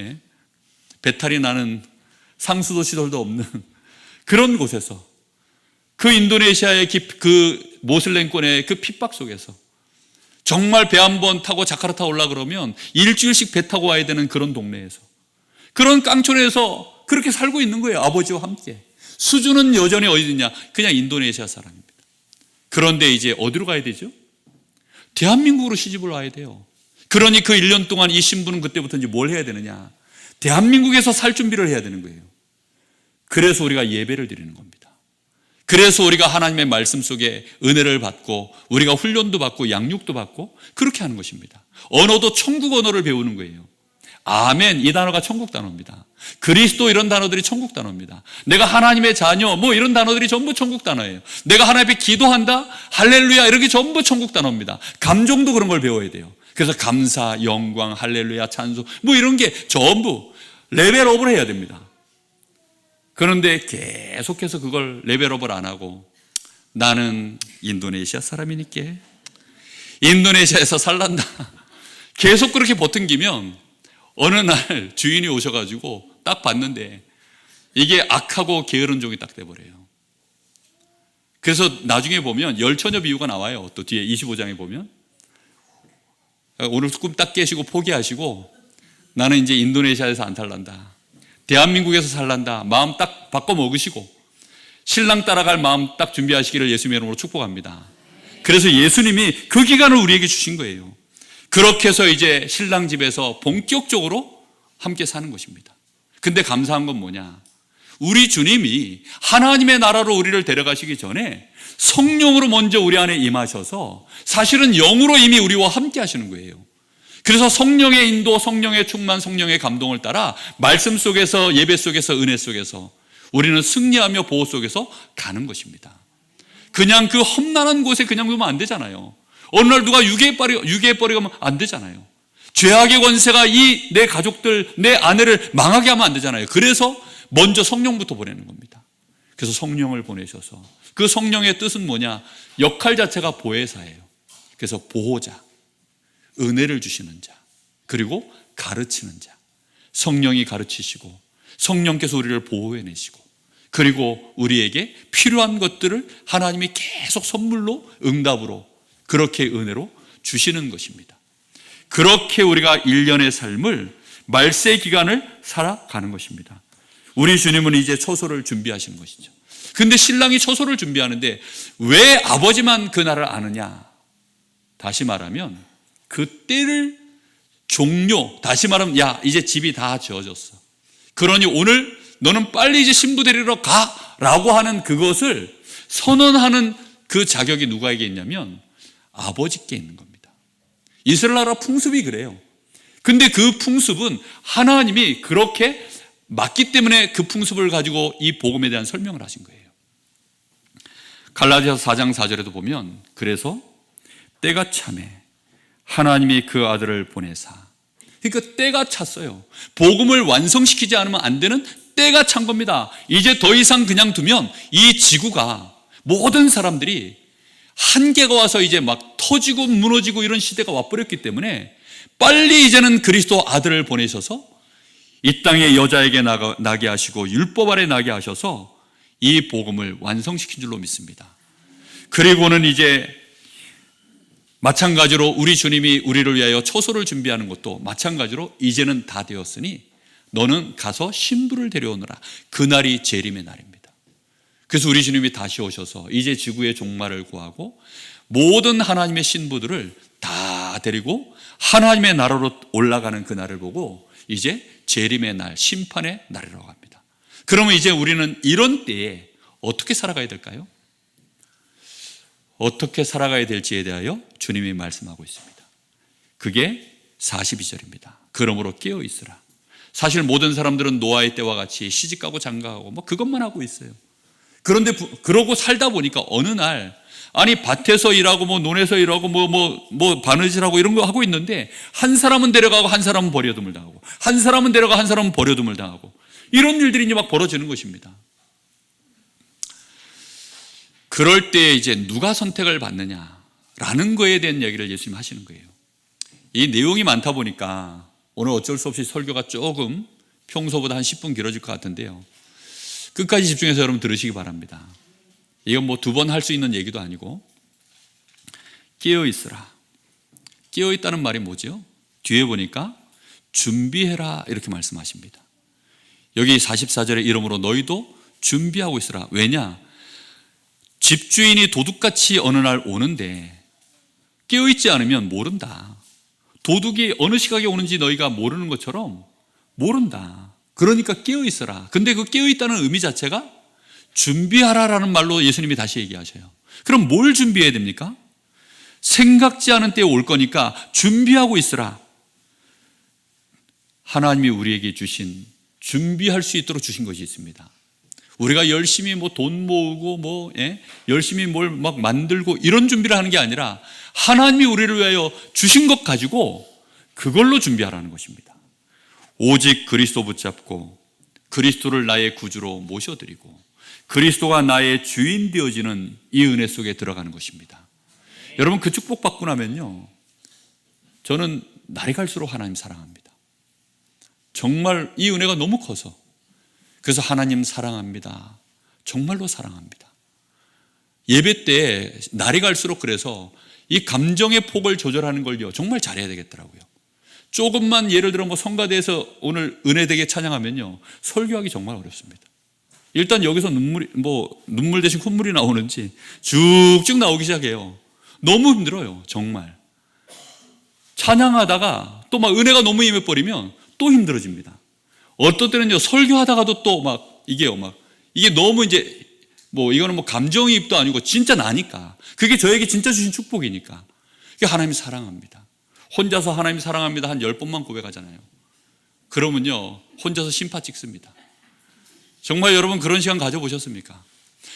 배탈이 나는 상수도 시설도 없는 그런 곳에서, 그 인도네시아의 그 모슬렘권의 그 핍박 속에서 정말 배 한 번 타고 자카르타 올라 그러면 일주일씩 배 타고 와야 되는 그런 동네에서, 그런 깡촌에서 그렇게 살고 있는 거예요. 아버지와 함께. 수준은 여전히 어디 있냐? 그냥 인도네시아 사람입니다. 그런데 이제 어디로 가야 되죠? 대한민국으로 시집을 와야 돼요. 그러니 그 1년 동안 이 신부는 그때부터 이제 뭘 해야 되느냐? 대한민국에서 살 준비를 해야 되는 거예요. 그래서 우리가 예배를 드리는 겁니다. 그래서 우리가 하나님의 말씀 속에 은혜를 받고 우리가 훈련도 받고 양육도 받고 그렇게 하는 것입니다. 언어도 천국 언어를 배우는 거예요. 아멘, 이 단어가 천국 단어입니다. 그리스도, 이런 단어들이 천국 단어입니다. 내가 하나님의 자녀, 뭐 이런 단어들이 전부 천국 단어예요. 내가 하나님 앞에 기도한다, 할렐루야, 이런 게 전부 천국 단어입니다. 감정도 그런 걸 배워야 돼요. 그래서 감사, 영광, 할렐루야, 찬송, 뭐 이런 게 전부 레벨업을 해야 됩니다. 그런데 계속해서 그걸 레벨업을 안 하고, 나는 인도네시아 사람이니까 인도네시아에서 살란다, 계속 그렇게 버팅기면 어느 날 주인이 오셔가지고 딱 봤는데 이게 악하고 게으른 종이 딱 돼버려요. 그래서 나중에 보면 열처녀 비유가 나와요. 또 뒤에 25장에 보면 오늘 꿈 딱 깨시고 포기하시고, 나는 이제 인도네시아에서 안 살란다, 대한민국에서 살란다, 마음 딱 바꿔 먹으시고 신랑 따라갈 마음 딱 준비하시기를 예수님의 이름으로 축복합니다. 그래서 예수님이 그 기간을 우리에게 주신 거예요. 그렇게 해서 이제 신랑 집에서 본격적으로 함께 사는 것입니다. 근데 감사한 건 뭐냐? 우리 주님이 하나님의 나라로 우리를 데려가시기 전에 성령으로 먼저 우리 안에 임하셔서 사실은 영으로 이미 우리와 함께 하시는 거예요. 그래서 성령의 인도, 성령의 충만, 성령의 감동을 따라 말씀 속에서, 예배 속에서, 은혜 속에서 우리는 승리하며 보호 속에서 가는 것입니다. 그냥 그 험난한 곳에 그냥 두면 안 되잖아요. 어느 날 누가 유괴에 버리면 안 되잖아요. 죄악의 권세가 내 가족들, 내 아내를 망하게 하면 안 되잖아요. 그래서 먼저 성령부터 보내는 겁니다. 그래서 성령을 보내셔서, 그 성령의 뜻은 뭐냐? 역할 자체가 보혜사예요. 그래서 보호자, 은혜를 주시는 자, 그리고 가르치는 자. 성령이 가르치시고 성령께서 우리를 보호해내시고, 그리고 우리에게 필요한 것들을 하나님이 계속 선물로, 응답으로, 그렇게 은혜로 주시는 것입니다. 그렇게 우리가 1년의 삶을, 말세 기간을 살아가는 것입니다. 우리 주님은 이제 처소를 준비하시는 것이죠. 근데 신랑이 처소를 준비하는데 왜 아버지만 그 날을 아느냐? 다시 말하면 그 때를 종료, 다시 말하면 야, 이제 집이 다 지어졌어, 그러니 오늘 너는 빨리 이제 신부 데리러 가 라고 하는 그것을 선언하는 그 자격이 누구에게 있냐면 아버지께 있는 겁니다. 이스라엘 나라 풍습이 그래요. 근데 그 풍습은 하나님이 그렇게 맞기 때문에 그 풍습을 가지고 이 복음에 대한 설명을 하신 거예요. 갈라디아서 4장 4절에도 보면, 그래서 때가 차매 하나님이 그 아들을 보내사, 그러니까 때가 찼어요. 복음을 완성시키지 않으면 안 되는 때가 찬 겁니다. 이제 더 이상 그냥 두면 이 지구가, 모든 사람들이 한계가 와서 이제 막 터지고 무너지고 이런 시대가 와버렸기 때문에 빨리 이제는 그리스도 아들을 보내셔서 이 땅에 여자에게 나게 하시고 율법 아래 나게 하셔서 이 복음을 완성시킨 줄로 믿습니다. 그리고는 이제 마찬가지로 우리 주님이 우리를 위하여 처소를 준비하는 것도 마찬가지로 이제는 다 되었으니 너는 가서 신부를 데려오너라. 그날이 재림의 날입니다. 그래서 우리 주님이 다시 오셔서 이제 지구의 종말을 구하고 모든 하나님의 신부들을 다 데리고 하나님의 나라로 올라가는 그 날을 보고 이제 재림의 날, 심판의 날이라고 합니다. 그러면 이제 우리는 이런 때에 어떻게 살아가야 될까요? 어떻게 살아가야 될지에 대하여 주님이 말씀하고 있습니다. 그게 42절입니다. 그러므로 깨어 있으라. 사실 모든 사람들은 노아의 때와 같이 시집가고 장가가고 뭐 그것만 하고 있어요. 그런데 그러고 살다 보니까 어느 날, 아니 밭에서 일하고 뭐 논에서 일하고 뭐 바느질하고 이런 거 하고 있는데 한 사람은 데려가고 한 사람은 버려둠을 당하고, 한 사람은 데려가 한 사람은 버려둠을 당하고, 이런 일들이 이제 막 벌어지는 것입니다. 그럴 때 이제 누가 선택을 받느냐라는 거에 대한 얘기를 예수님이 하시는 거예요. 이 내용이 많다 보니까 오늘 어쩔 수 없이 설교가 조금 평소보다 한 10분 길어질 것 같은데요, 끝까지 집중해서 여러분 들으시기 바랍니다. 이건 뭐 2번 할 수 있는 얘기도 아니고, 깨어있으라. 깨어있다는 말이 뭐죠? 뒤에 보니까 준비해라 이렇게 말씀하십니다. 여기 44절의 이름으로 너희도 준비하고 있으라. 왜냐? 집주인이 도둑같이 어느 날 오는데 깨어있지 않으면 모른다. 도둑이 어느 시각에 오는지 너희가 모르는 것처럼 모른다. 그러니까 깨어 있어라. 근데 그 깨어 있다는 의미 자체가 준비하라라는 말로 예수님이 다시 얘기하셔요. 그럼 뭘 준비해야 됩니까? 생각지 않은 때에 올 거니까 준비하고 있으라. 하나님이 우리에게 주신, 준비할 수 있도록 주신 것이 있습니다. 우리가 열심히 돈 모으고 열심히 뭘 막 만들고 이런 준비를 하는 게 아니라 하나님이 우리를 위하여 주신 것 가지고 그걸로 준비하라는 것입니다. 오직 그리스도 붙잡고 그리스도를 나의 구주로 모셔드리고 그리스도가 나의 주인 되어지는 이 은혜 속에 들어가는 것입니다. 여러분, 그 축복 받고 나면요, 저는 날이 갈수록 하나님 사랑합니다. 정말 이 은혜가 너무 커서. 그래서 하나님 사랑합니다. 정말로 사랑합니다. 예배 때 날이 갈수록 그래서 이 감정의 폭을 조절하는 걸요 정말 잘해야 되겠더라고요. 조금만 예를 들어 성가대에서 오늘 은혜되게 찬양하면요 설교하기 정말 어렵습니다. 일단 여기서 눈물 대신 콧물이 나오는지 쭉쭉 나오기 시작해요. 너무 힘들어요. 정말 찬양하다가 또 막 은혜가 너무 임해버리면 또 힘들어집니다. 어떤 때는요 설교하다가도 또 이게 너무 이제 이거는 감정이입도 아니고 진짜 나니까, 그게 저에게 진짜 주신 축복이니까. 그게 하나님이 사랑합니다. 혼자서 하나님 사랑합니다 한 10번만 고백하잖아요. 그러면요 혼자서 심파 찍습니다. 정말 여러분 그런 시간 가져보셨습니까?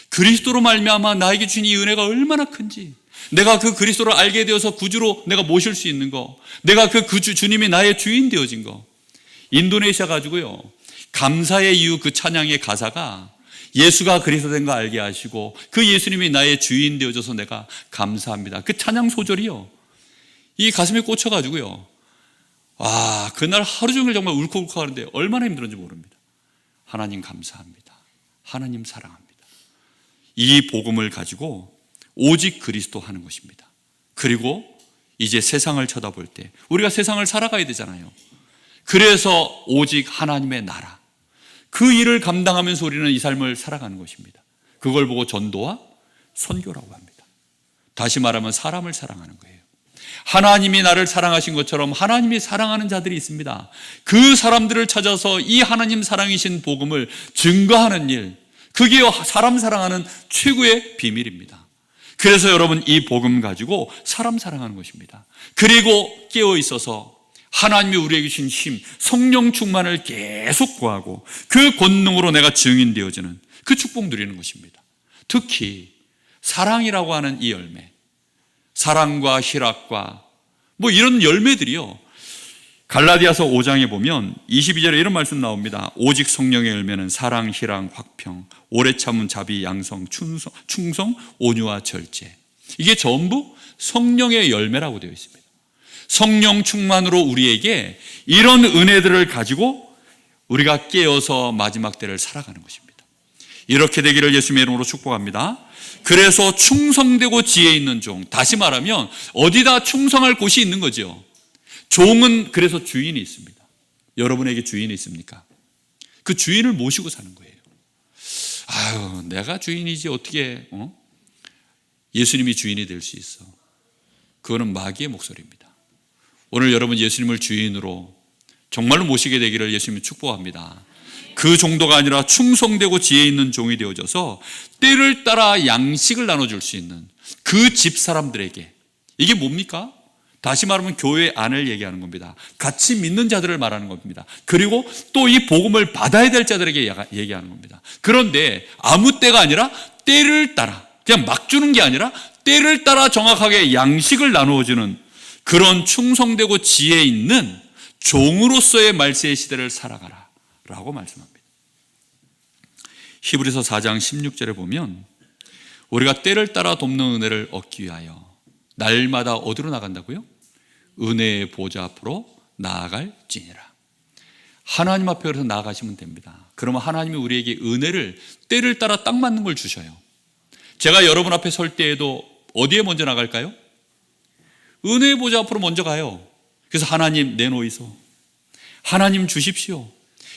그리스도로 말미암아 나에게 주신 이 은혜가 얼마나 큰지, 내가 그 그리스도를 알게 되어서 구주로 내가 모실 수 있는 거, 내가 그 주님이 나의 주인 되어진 거. 인도네시아 가지고요 감사의 이유 그 찬양의 가사가 예수가 그리스도 된 거 알게 하시고 그 예수님이 나의 주인 되어져서 내가 감사합니다. 그 찬양 소절이요 이 가슴에 꽂혀가지고요, 그날 하루 종일 정말 울컥울컥 하는데 얼마나 힘들었는지 모릅니다. 하나님 감사합니다. 하나님 사랑합니다. 이 복음을 가지고 오직 그리스도 하는 것입니다. 그리고 이제 세상을 쳐다볼 때 우리가 세상을 살아가야 되잖아요. 그래서 오직 하나님의 나라, 그 일을 감당하면서 우리는 이 삶을 살아가는 것입니다. 그걸 보고 전도와 선교라고 합니다. 다시 말하면 사람을 사랑하는 거예요. 하나님이 나를 사랑하신 것처럼 하나님이 사랑하는 자들이 있습니다. 그 사람들을 찾아서 이 하나님 사랑이신 복음을 증거하는 일, 그게 사람 사랑하는 최고의 비밀입니다. 그래서 여러분 이 복음 가지고 사람 사랑하는 것입니다. 그리고 깨어 있어서 하나님이 우리에게 주신 힘, 성령 충만을 계속 구하고 그 권능으로 내가 증인 되어지는 그 축복 누리는 것입니다. 특히 사랑이라고 하는 이 열매, 사랑과 희락과 이런 열매들이요, 갈라디아서 5장에 보면 22절에 이런 말씀 나옵니다. 오직 성령의 열매는 사랑, 희락, 화평, 오래 참은 자비, 양성, 충성, 온유와 절제. 이게 전부 성령의 열매라고 되어 있습니다. 성령 충만으로 우리에게 이런 은혜들을 가지고 우리가 깨어서 마지막 때를 살아가는 것입니다. 이렇게 되기를 예수님의 이름으로 축복합니다. 그래서 충성되고 지혜 있는 종, 다시 말하면 어디다 충성할 곳이 있는 거죠. 종은 그래서 주인이 있습니다. 여러분에게 주인이 있습니까? 그 주인을 모시고 사는 거예요. 내가 주인이지 어떻게 예수님이 주인이 될 수 있어. 그거는 마귀의 목소리입니다. 오늘 여러분 예수님을 주인으로 정말로 모시게 되기를 예수님이 축복합니다. 그 정도가 아니라 충성되고 지혜 있는 종이 되어져서 때를 따라 양식을 나눠줄 수 있는 그 집 사람들에게, 이게 뭡니까? 다시 말하면 교회 안을 얘기하는 겁니다. 같이 믿는 자들을 말하는 겁니다. 그리고 또 이 복음을 받아야 될 자들에게 얘기하는 겁니다. 그런데 아무 때가 아니라 때를 따라, 그냥 막 주는 게 아니라 때를 따라 정확하게 양식을 나누어주는 그런 충성되고 지혜 있는 종으로서의 말세의 시대를 살아가라 라고 말씀합니다. 히브리서 4장 16절에 보면 우리가 때를 따라 돕는 은혜를 얻기 위하여 날마다 어디로 나간다고요? 은혜의 보좌 앞으로 나아갈지니라. 하나님 앞에 그래서 나아가시면 됩니다. 그러면 하나님이 우리에게 은혜를 때를 따라 딱 맞는 걸 주셔요. 제가 여러분 앞에 설 때에도 어디에 먼저 나갈까요? 은혜의 보좌 앞으로 먼저 가요. 그래서 하나님 내놓이소, 하나님 주십시오.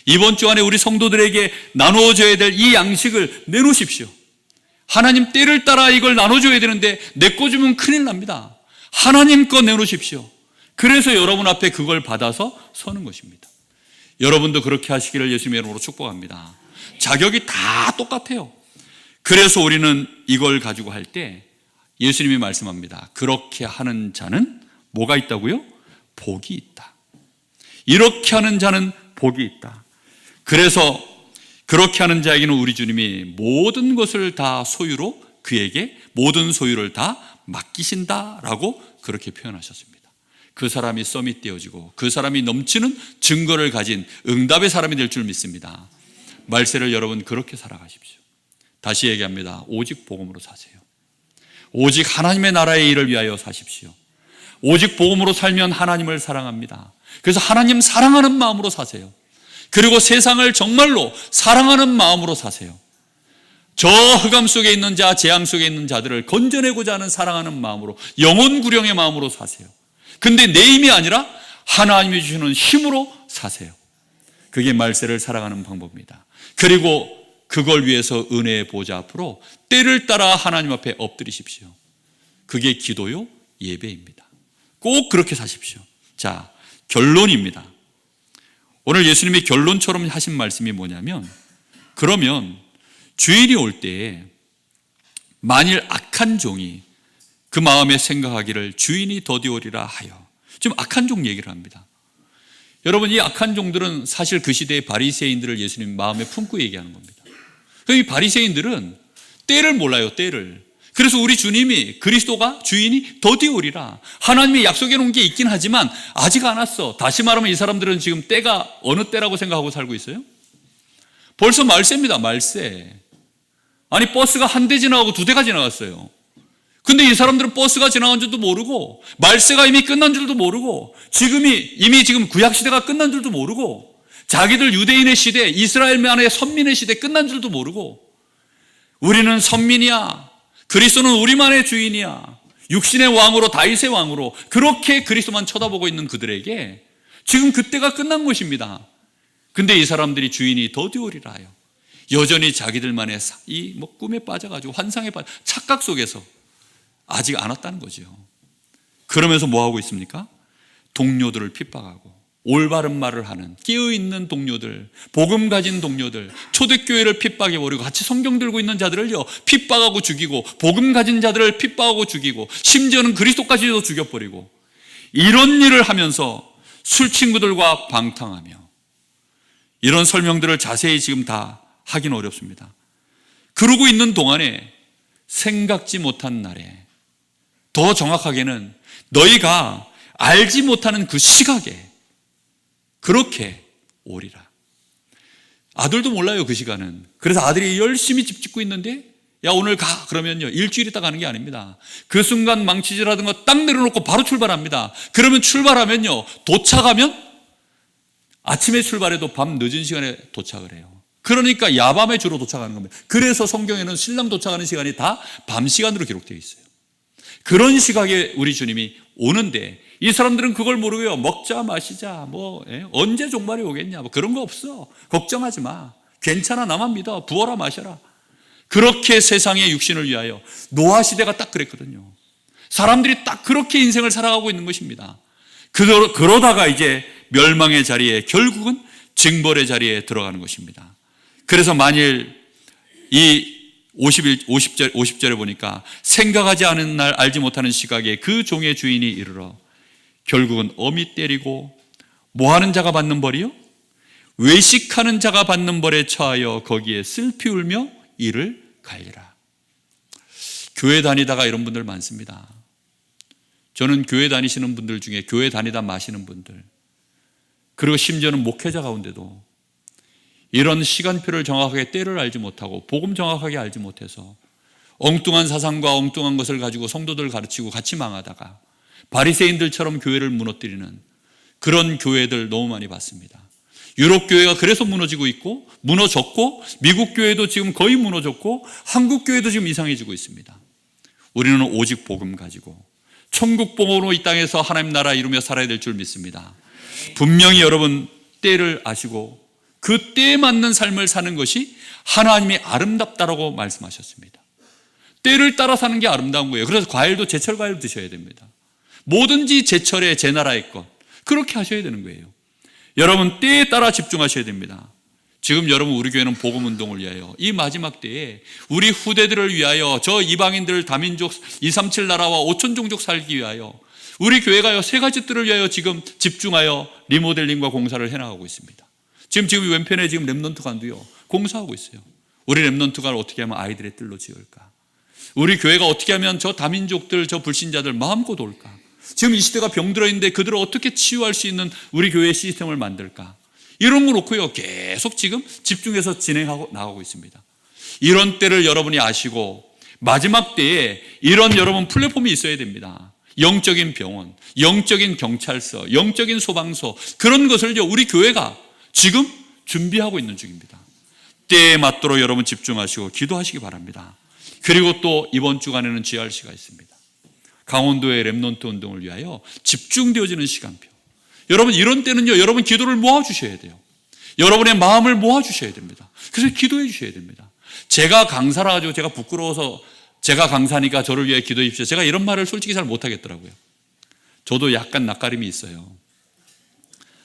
이번 주 안에 우리 성도들에게 나누어줘야 될 이 양식을 내놓으십시오. 하나님 때를 따라 이걸 나눠줘야 되는데 내 거 주면 큰일 납니다. 하나님 거 내놓으십시오. 그래서 여러분 앞에 그걸 받아서 서는 것입니다. 여러분도 그렇게 하시기를 예수님의 이름으로 축복합니다. 자격이 다 똑같아요. 그래서 우리는 이걸 가지고 할 때 예수님이 말씀합니다. 그렇게 하는 자는 뭐가 있다고요? 복이 있다. 이렇게 하는 자는 복이 있다. 그래서 그렇게 하는 자에게는 우리 주님이 모든 것을 다 소유로 그에게 모든 소유를 다 맡기신다라고 그렇게 표현하셨습니다. 그 사람이 서밋되어지고 그 사람이 넘치는 증거를 가진 응답의 사람이 될 줄 믿습니다. 말세를 여러분 그렇게 살아가십시오. 다시 얘기합니다. 오직 복음으로 사세요. 오직 하나님의 나라의 일을 위하여 사십시오. 오직 복음으로 살면 하나님을 사랑합니다. 그래서 하나님 사랑하는 마음으로 사세요. 그리고 세상을 정말로 사랑하는 마음으로 사세요. 저 흑암 속에 있는 자, 재앙 속에 있는 자들을 건져내고자 하는 사랑하는 마음으로, 영혼 구령의 마음으로 사세요. 근데 내 힘이 아니라 하나님이 주시는 힘으로 사세요. 그게 말세를 살아가는 방법입니다. 그리고 그걸 위해서 은혜의 보좌 앞으로 때를 따라 하나님 앞에 엎드리십시오. 그게 기도요, 예배입니다. 꼭 그렇게 사십시오. 자, 결론입니다. 오늘 예수님이 결론처럼 하신 말씀이 뭐냐면, 그러면 주인이 올 때에 만일 악한 종이 그 마음에 생각하기를 주인이 더디오리라 하여, 지금 악한 종 얘기를 합니다. 여러분, 이 악한 종들은 사실 그 시대의 바리새인들을 예수님 마음에 품고 얘기하는 겁니다. 이 바리새인들은 때를 몰라요, 때를. 그래서 우리 주님이, 그리스도가 주인이 더디오리라, 하나님이 약속해 놓은 게 있긴 하지만 아직 안 왔어. 다시 말하면 이 사람들은 지금 때가 어느 때라고 생각하고 살고 있어요? 벌써 말세입니다, 말세. 아니, 버스가 한 대 지나가고 두 대가 지나갔어요. 근데 이 사람들은 버스가 지나간 줄도 모르고, 말세가 이미 끝난 줄도 모르고, 이미 지금 구약시대가 끝난 줄도 모르고, 자기들 유대인의 시대, 이스라엘만의 선민의 시대 끝난 줄도 모르고, 우리는 선민이야, 그리스도는 우리만의 주인이야, 육신의 왕으로, 다윗의 왕으로 그렇게 그리스도만 쳐다보고 있는 그들에게 지금 그때가 끝난 것입니다. 근데 이 사람들이 주인이 더디오리라 하여 여전히 자기들만의 꿈에 빠져가지고 환상에 빠져 착각 속에서 아직 안 왔다는 거죠. 그러면서 뭐 하고 있습니까? 동료들을 핍박하고 올바른 말을 하는 깨어있는 동료들, 복음 가진 동료들, 초대교회를 핍박해버리고 같이 성경 들고 있는 자들을요 핍박하고 죽이고, 복음 가진 자들을 핍박하고 죽이고, 심지어는 그리스도까지도 죽여버리고, 이런 일을 하면서 술 친구들과 방탕하며, 이런 설명들을 자세히 지금 다 하긴 어렵습니다. 그러고 있는 동안에 생각지 못한 날에, 더 정확하게는 너희가 알지 못하는 그 시각에 그렇게 오리라. 아들도 몰라요, 그 시간은. 그래서 아들이 열심히 집 짓고 있는데, 야 오늘 가 그러면요 일주일 있다 가는 게 아닙니다. 그 순간 망치질하던 거 딱 내려놓고 바로 출발합니다. 그러면 출발하면요, 도착하면 아침에 출발해도 밤 늦은 시간에 도착을 해요. 그러니까 야밤에 주로 도착하는 겁니다. 그래서 성경에는 신랑 도착하는 시간이 다 밤 시간으로 기록되어 있어요. 그런 시각에 우리 주님이 오는데, 이 사람들은 그걸 모르고요, 먹자 마시자, 언제 종말이 오겠냐, 그런 거 없어, 걱정하지 마, 괜찮아, 나만 믿어, 부어라 마셔라. 그렇게 세상의 육신을 위하여, 노아 시대가 딱 그랬거든요. 사람들이 딱 그렇게 인생을 살아가고 있는 것입니다. 그러다가 이제 멸망의 자리에, 결국은 징벌의 자리에 들어가는 것입니다. 그래서 만일 이 50절에 보니까 생각하지 않은 날 알지 못하는 시각에 그 종의 주인이 이르러 결국은 어미 때리고 뭐하는 자가 받는 벌이요? 외식하는 자가 받는 벌에 처하여 거기에 슬피 울며 이를 갈리라. 교회 다니다가 이런 분들 많습니다. 저는 교회 다니시는 분들 중에 교회 다니다 마시는 분들, 그리고 심지어는 목회자 가운데도 이런 시간표를 정확하게 때를 알지 못하고 복음 정확하게 알지 못해서 엉뚱한 사상과 엉뚱한 것을 가지고 성도들 가르치고 같이 망하다가 바리새인들처럼 교회를 무너뜨리는 그런 교회들 너무 많이 봤습니다. 유럽 교회가 그래서 무너지고 있고, 무너졌고, 미국 교회도 지금 거의 무너졌고, 한국 교회도 지금 이상해지고 있습니다. 우리는 오직 복음 가지고 천국 복음으로 이 땅에서 하나님 나라 이루며 살아야 될 줄 믿습니다. 분명히 여러분 때를 아시고 그 때에 맞는 삶을 사는 것이 하나님이 아름답다라고 말씀하셨습니다. 때를 따라 사는 게 아름다운 거예요. 그래서 과일도 제철 과일 드셔야 됩니다. 뭐든지 제철에 제 나라의 것, 그렇게 하셔야 되는 거예요. 여러분 때에 따라 집중하셔야 됩니다. 지금 여러분 우리 교회는 복음운동을 위하여 이 마지막 때에 우리 후대들을 위하여 저 이방인들 다민족 237 나라와 5천 종족 살기 위하여 우리 교회가요 세 가지 뜰을 위하여 지금 집중하여 리모델링과 공사를 해나가고 있습니다. 지금 왼편에 지금 렘넌트 관도요 공사하고 있어요. 우리 렘넌트가 어떻게 하면 아이들의 뜰로 지을까? 우리 교회가 어떻게 하면 저 다민족들 저 불신자들 마음껏 올까? 지금 이 시대가 병들어 있는데 그들을 어떻게 치유할 수 있는 우리 교회의 시스템을 만들까? 이런 거 놓고요 계속 지금 집중해서 진행하고 나가고 있습니다. 이런 때를 여러분이 아시고 마지막 때에 이런 여러분 플랫폼이 있어야 됩니다. 영적인 병원, 영적인 경찰서, 영적인 소방서 그런 것을 우리 교회가 지금 준비하고 있는 중입니다. 때에 맞도록 여러분 집중하시고 기도하시기 바랍니다. 그리고 또 이번 주간에는 GRC가 있습니다. 강원도의 렘넌트 운동을 위하여 집중되어지는 시간표. 여러분 이런 때는요 여러분 기도를 모아주셔야 돼요. 여러분의 마음을 모아주셔야 됩니다. 그래서 기도해 주셔야 됩니다. 제가 강사라 가지고 제가 부끄러워서 제가 강사니까 저를 위해 기도해 주십시오. 제가 이런 말을 솔직히 잘 못하겠더라고요. 저도 약간 낯가림이 있어요.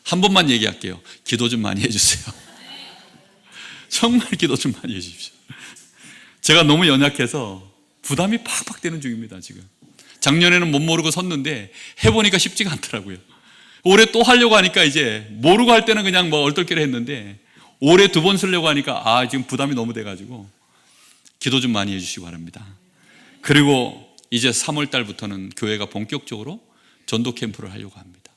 한 번만 얘기할게요. 기도 좀 많이 해주세요. 정말 기도 좀 많이 해주십시오. 제가 너무 연약해서 부담이 팍팍 되는 중입니다. 지금 작년에는 못 모르고 섰는데 해보니까 쉽지가 않더라고요. 올해 또 하려고 하니까 이제 모르고 할 때는 그냥 뭐 얼떨결에 했는데 올해 2번 쓰려고 하니까 지금 부담이 너무 돼가지고 기도 좀 많이 해주시기 바랍니다. 그리고 이제 3월 달부터는 교회가 본격적으로 전도 캠프를 하려고 합니다.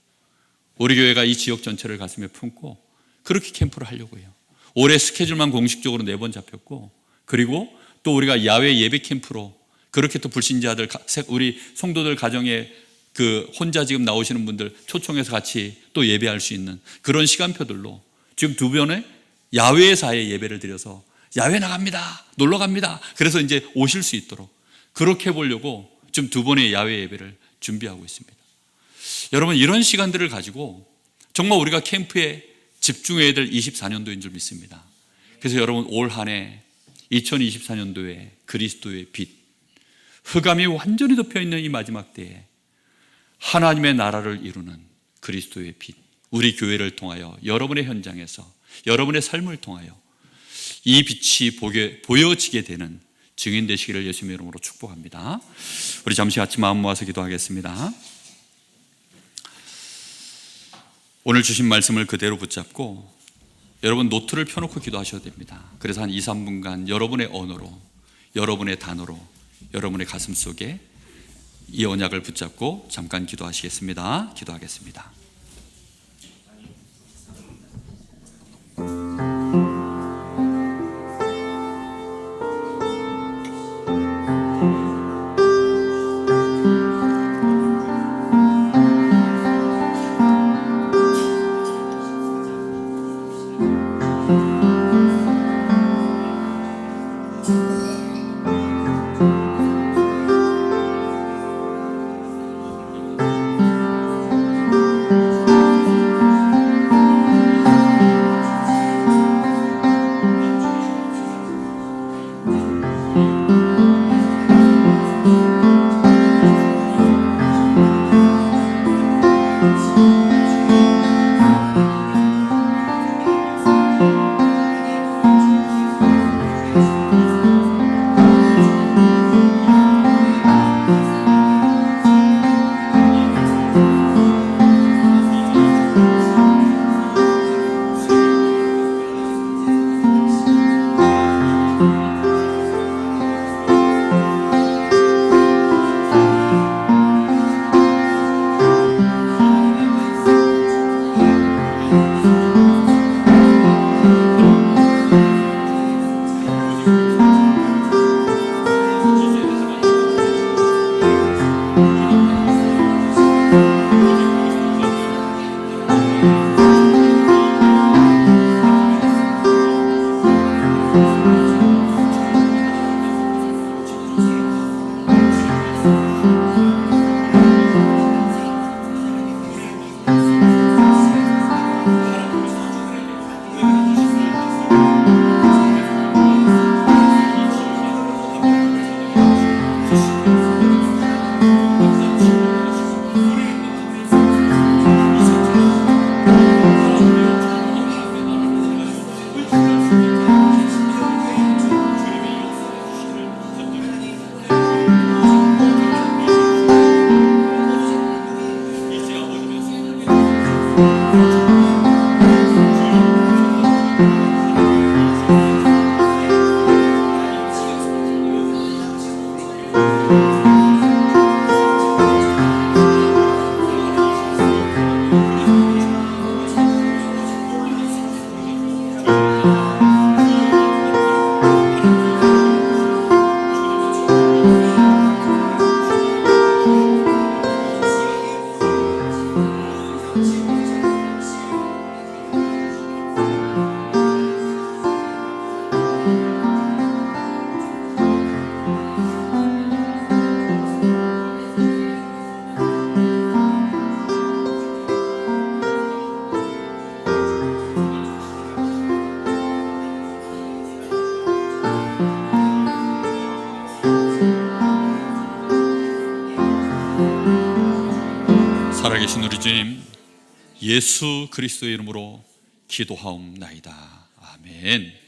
우리 교회가 이 지역 전체를 가슴에 품고 그렇게 캠프를 하려고 해요. 올해 스케줄만 공식적으로 4번 잡혔고 그리고 또 우리가 야외 예배 캠프로 그렇게 또 불신자들 우리 성도들 가정에 그 혼자 지금 나오시는 분들 초청해서 같이 또 예배할 수 있는 그런 시간표들로 지금 2번의 야외에서의 예배를 드려서 야외 나갑니다. 놀러 갑니다. 그래서 이제 오실 수 있도록 그렇게 해보려고 지금 2번의 야외 예배를 준비하고 있습니다. 여러분 이런 시간들을 가지고 정말 우리가 캠프에 집중해야 될 24년도인 줄 믿습니다. 그래서 여러분 올 한 해 2024년도에 그리스도의 빛 흑암이 완전히 덮여있는 이 마지막 때에 하나님의 나라를 이루는 그리스도의 빛 우리 교회를 통하여 여러분의 현장에서 여러분의 삶을 통하여 이 빛이 보여지게 되는 증인 되시기를 예수님의 이름으로 축복합니다. 우리 잠시 같이 마음 모아서 기도하겠습니다. 오늘 주신 말씀을 그대로 붙잡고 여러분 노트를 펴놓고 기도하셔야 됩니다. 그래서 한 2, 3분간 여러분의 언어로 여러분의 단어로 여러분의 가슴 속에 이 언약을 붙잡고 잠깐 기도하시겠습니다. 기도하겠습니다. 살아계신 우리 주님 예수 그리스도의 이름으로 기도하옵나이다. 아멘.